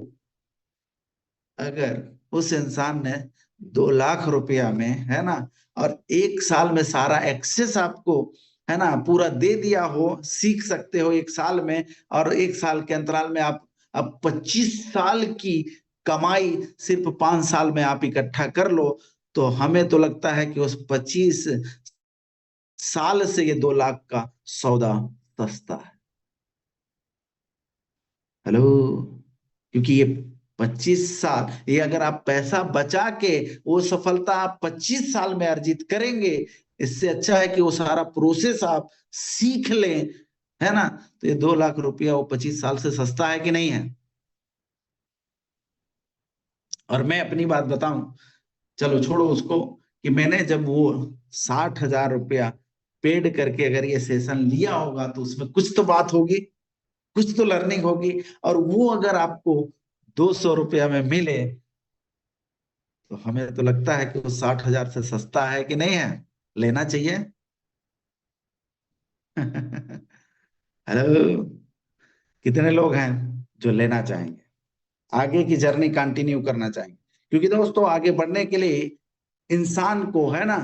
अगर उस इंसान ने 2 लाख रुपया में, है ना, और 1 साल में सारा एक्सेस आपको है ना, पूरा दे दिया हो, सीख सकते हो 1 साल में, और 1 साल के अंतराल में आप अब 25 साल की कमाई सिर्फ 5 साल में आप इकट्ठा कर लो, तो हमें तो लगता है कि उस 25 साल से ये 2 लाख का सौदा सस्ता है। हेलो, क्योंकि ये 25 साल, ये अगर आप पैसा बचा के वो सफलता आप 25 साल में अर्जित करेंगे, इससे अच्छा है कि वो सारा प्रोसेस आप सीख लें, है ना। तो ये 2 लाख रुपया वो 25 साल से सस्ता है कि नहीं है। और मैं अपनी बात बताऊं, चलो छोड़ो उसको, कि मैंने जब वो 60,000 रुपया पेड करके अगर ये सेशन लिया होगा, तो उसमें कुछ तो बात होगी, कुछ तो लर्निंग होगी। और वो अगर आपको 200 रुपया में मिले, तो हमें तो लगता है कि वो 60,000 से सस्ता है कि नहीं है, लेना चाहिए। हेलो, कितने लोग हैं जो लेना चाहेंगे, आगे की जर्नी कंटिन्यू करना चाहेंगे। क्योंकि दोस्तों, आगे बढ़ने के लिए इंसान को, है ना,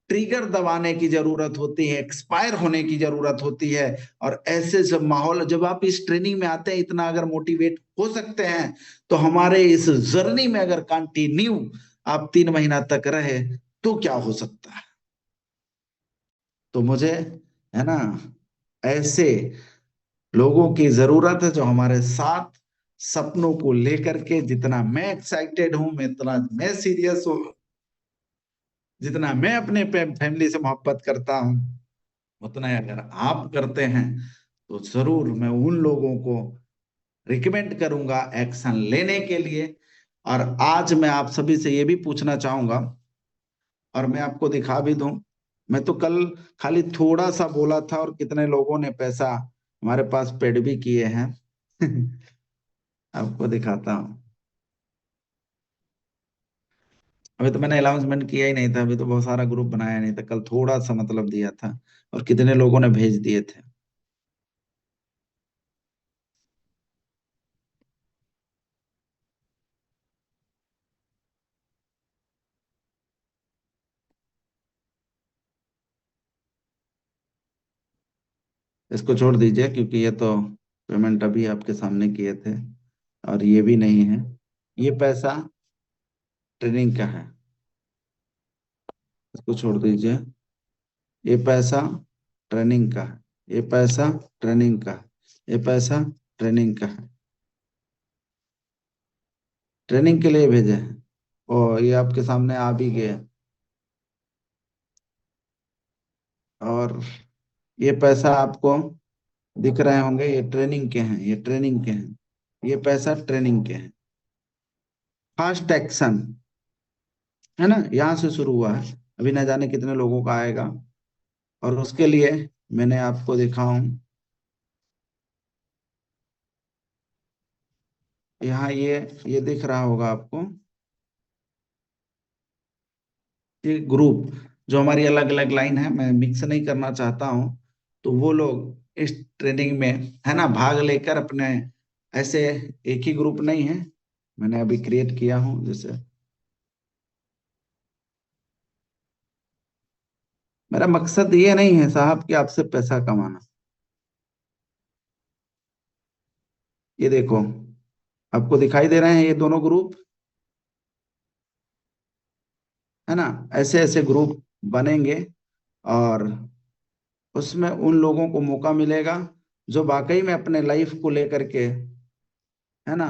ट्रिगर दबाने की जरूरत होती है, एक्सपायर होने की जरूरत होती है। और ऐसे जब माहौल, जब आप इस ट्रेनिंग में आते हैं, इतना अगर मोटिवेट हो सकते हैं, तो हमारे इस जर्नी में अगर कंटिन्यू आप 3 महीना तक रहे, तो क्या हो सकता है। तो मुझे, है ना, ऐसे लोगों की जरूरत है जो हमारे साथ सपनों को लेकर के, जितना मैं एक्साइटेड हूं, मैं इतना मैं सीरियस हूं, जितना मैं अपने फैमिली से मोहब्बत करता हूं, उतना ही अगर आप करते हैं, तो जरूर मैं उन लोगों को रिकमेंड करूंगा एक्शन लेने के लिए। और आज मैं आप सभी से ये भी पूछना चाहूंगा, और मैं आपको दिखा भी दूं, मैं तो कल खाली थोड़ा सा बोला था, और कितने लोगों ने पैसा हमारे पास पेड भी किए हैं। आपको दिखाता हूँ। अभी तो मैंने अनाउंसमेंट किया ही नहीं था, अभी तो बहुत सारा ग्रुप बनाया नहीं था, कल थोड़ा सा मतलब दिया था, और कितने लोगों ने भेज दिए थे। इसको छोड़ दीजिए, क्योंकि ये तो पेमेंट अभी आपके सामने किए थे, और ये भी नहीं है। ये पैसा ट्रेनिंग का है, इसको छोड़ दीजिए। ये पैसा ट्रेनिंग का है, ये पैसा ट्रेनिंग का है, ये पैसा ट्रेनिंग का है, ट्रेनिंग के लिए भेजे हैं। और ये आपके सामने आ भी गए। और ये पैसा आपको दिख रहे होंगे, ये ट्रेनिंग के हैं, ये ट्रेनिंग के हैं, ये पैसा ट्रेनिंग के हैं। फास्ट एक्शन, है ना, यहाँ से शुरू हुआ है, अभी न जाने कितने लोगों का आएगा। और उसके लिए मैंने आपको दिखाऊं, यहाँ ये दिख रहा होगा आपको, ये ग्रुप जो हमारी अलग अलग लाइन है, मैं मिक्स नहीं करना चाहता हूँ। तो वो लोग इस ट्रेनिंग में, है ना, भाग लेकर अपने, ऐसे एक ही ग्रुप नहीं है, मैंने अभी क्रिएट किया हूँ जैसे। मेरा मकसद ये नहीं है साहब कि आपसे पैसा कमाना। ये देखो, आपको दिखाई दे रहे हैं ये दोनों ग्रुप, है ना, ऐसे ऐसे ग्रुप बनेंगे। और उसमें उन लोगों को मौका मिलेगा जो वाकई में अपने लाइफ को लेकर के, है ना,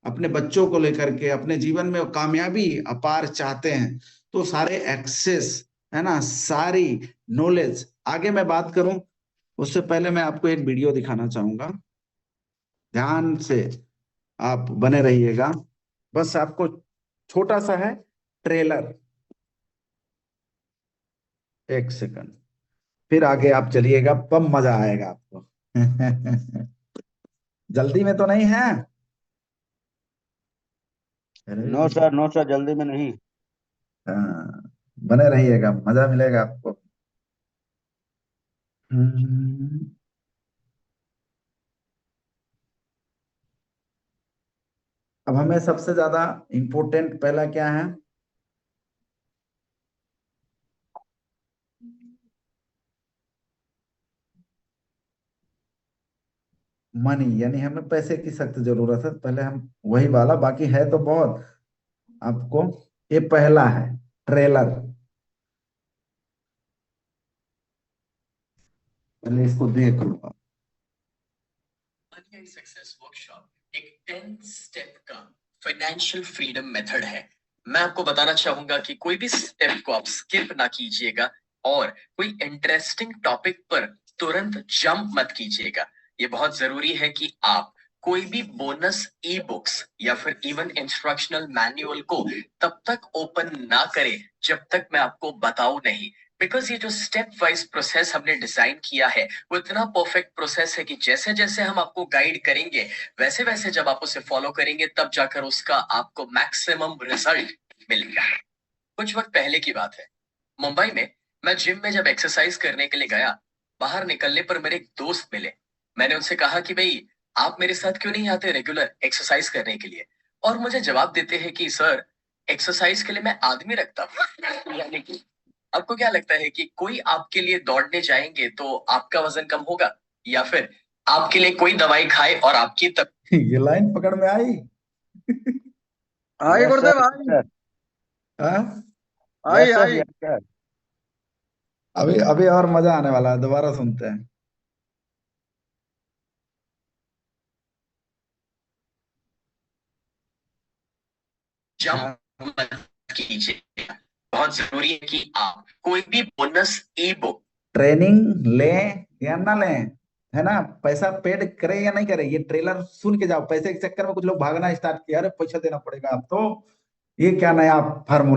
अपने बच्चों को लेकर के, अपने जीवन में कामयाबी अपार चाहते हैं। तो सारे एक्सेस, है ना, सारी नॉलेज, आगे मैं बात करूं उससे पहले मैं आपको एक वीडियो दिखाना चाहूंगा। ध्यान से आप बने रहिएगा, बस आपको छोटा सा है ट्रेलर, 1 सेकंड, फिर आगे आप चलिएगा, तब मजा आएगा आपको। जल्दी में तो नहीं है। नो सर, नो सर, जल्दी में नहीं। हाँ, बने रहिएगा, मजा मिलेगा आपको। हम्म, अब हमें सबसे ज्यादा इम्पोर्टेंट पहला क्या है, मनी, यानी हमें पैसे की सख्त जरूरत है, पहले हम वही वाला, बाकी है तो बहुत आपको। ये पहला है ट्रेलर, पहले इसको देख लो। मनी सक्सेस वर्कशॉप एक 10 स्टेप का फाइनेंशियल फ्रीडम मेथड है। मैं आपको बताना चाहूंगा कि कोई भी स्टेप को आप स्किप ना कीजिएगा और कोई इंटरेस्टिंग टॉपिक पर तुरंत जंप मत कीजिएगा। ये बहुत जरूरी है कि आप कोई भी बोनस ई बुक्स या फिर इवन इंस्ट्रक्शनल मैनुअल को तब तक ओपन ना करें जब तक मैं आपको बताऊं नहीं, बिकॉज ये जो स्टेप वाइज प्रोसेस हमने डिजाइन किया है वो इतना परफेक्ट प्रोसेस है कि जैसे जैसे हम आपको गाइड करेंगे वैसे वैसे जब आप उसे फॉलो करेंगे तब जाकर उसका आपको मैक्सिमम रिजल्ट मिलेगा। कुछ वक्त पहले की बात है, मुंबई में मैं जिम में जब एक्सरसाइज करने के लिए गया, बाहर निकलने पर मेरे एक दोस्त मिले। मैंने उनसे कहा कि भाई आप मेरे साथ क्यों नहीं आते रेगुलर एक्सरसाइज करने के लिए, और मुझे जवाब देते हैं कि सर एक्सरसाइज के लिए मैं आदमी रखता हूँ। यानी कि आपको क्या लगता है कि कोई आपके लिए दौड़ने जाएंगे तो आपका वजन कम होगा, या फिर आपके लिए कोई दवाई खाए और आपकी ये लाइन पकड़ में आई? आई यस गुरुदेव सर, आई हाँ? I yes sir, I. Yes sir. अभी अभी और मजा आने वाला है, दोबारा सुनते हैं। जंप मत कीजिए। बहुत जरूरी है कि आप कोई भी बोनस ई बुक ट्रेनिंग लें या ना लें, है ना, पैसा पेड करें या नहीं करें, ये ट्रेलर सुन के जाओ। पैसे के चक्कर में कुछ लोग भागना स्टार्ट किया, अरे पैसा देना पड़ेगा अब तो, ये क्या नया फार्मूला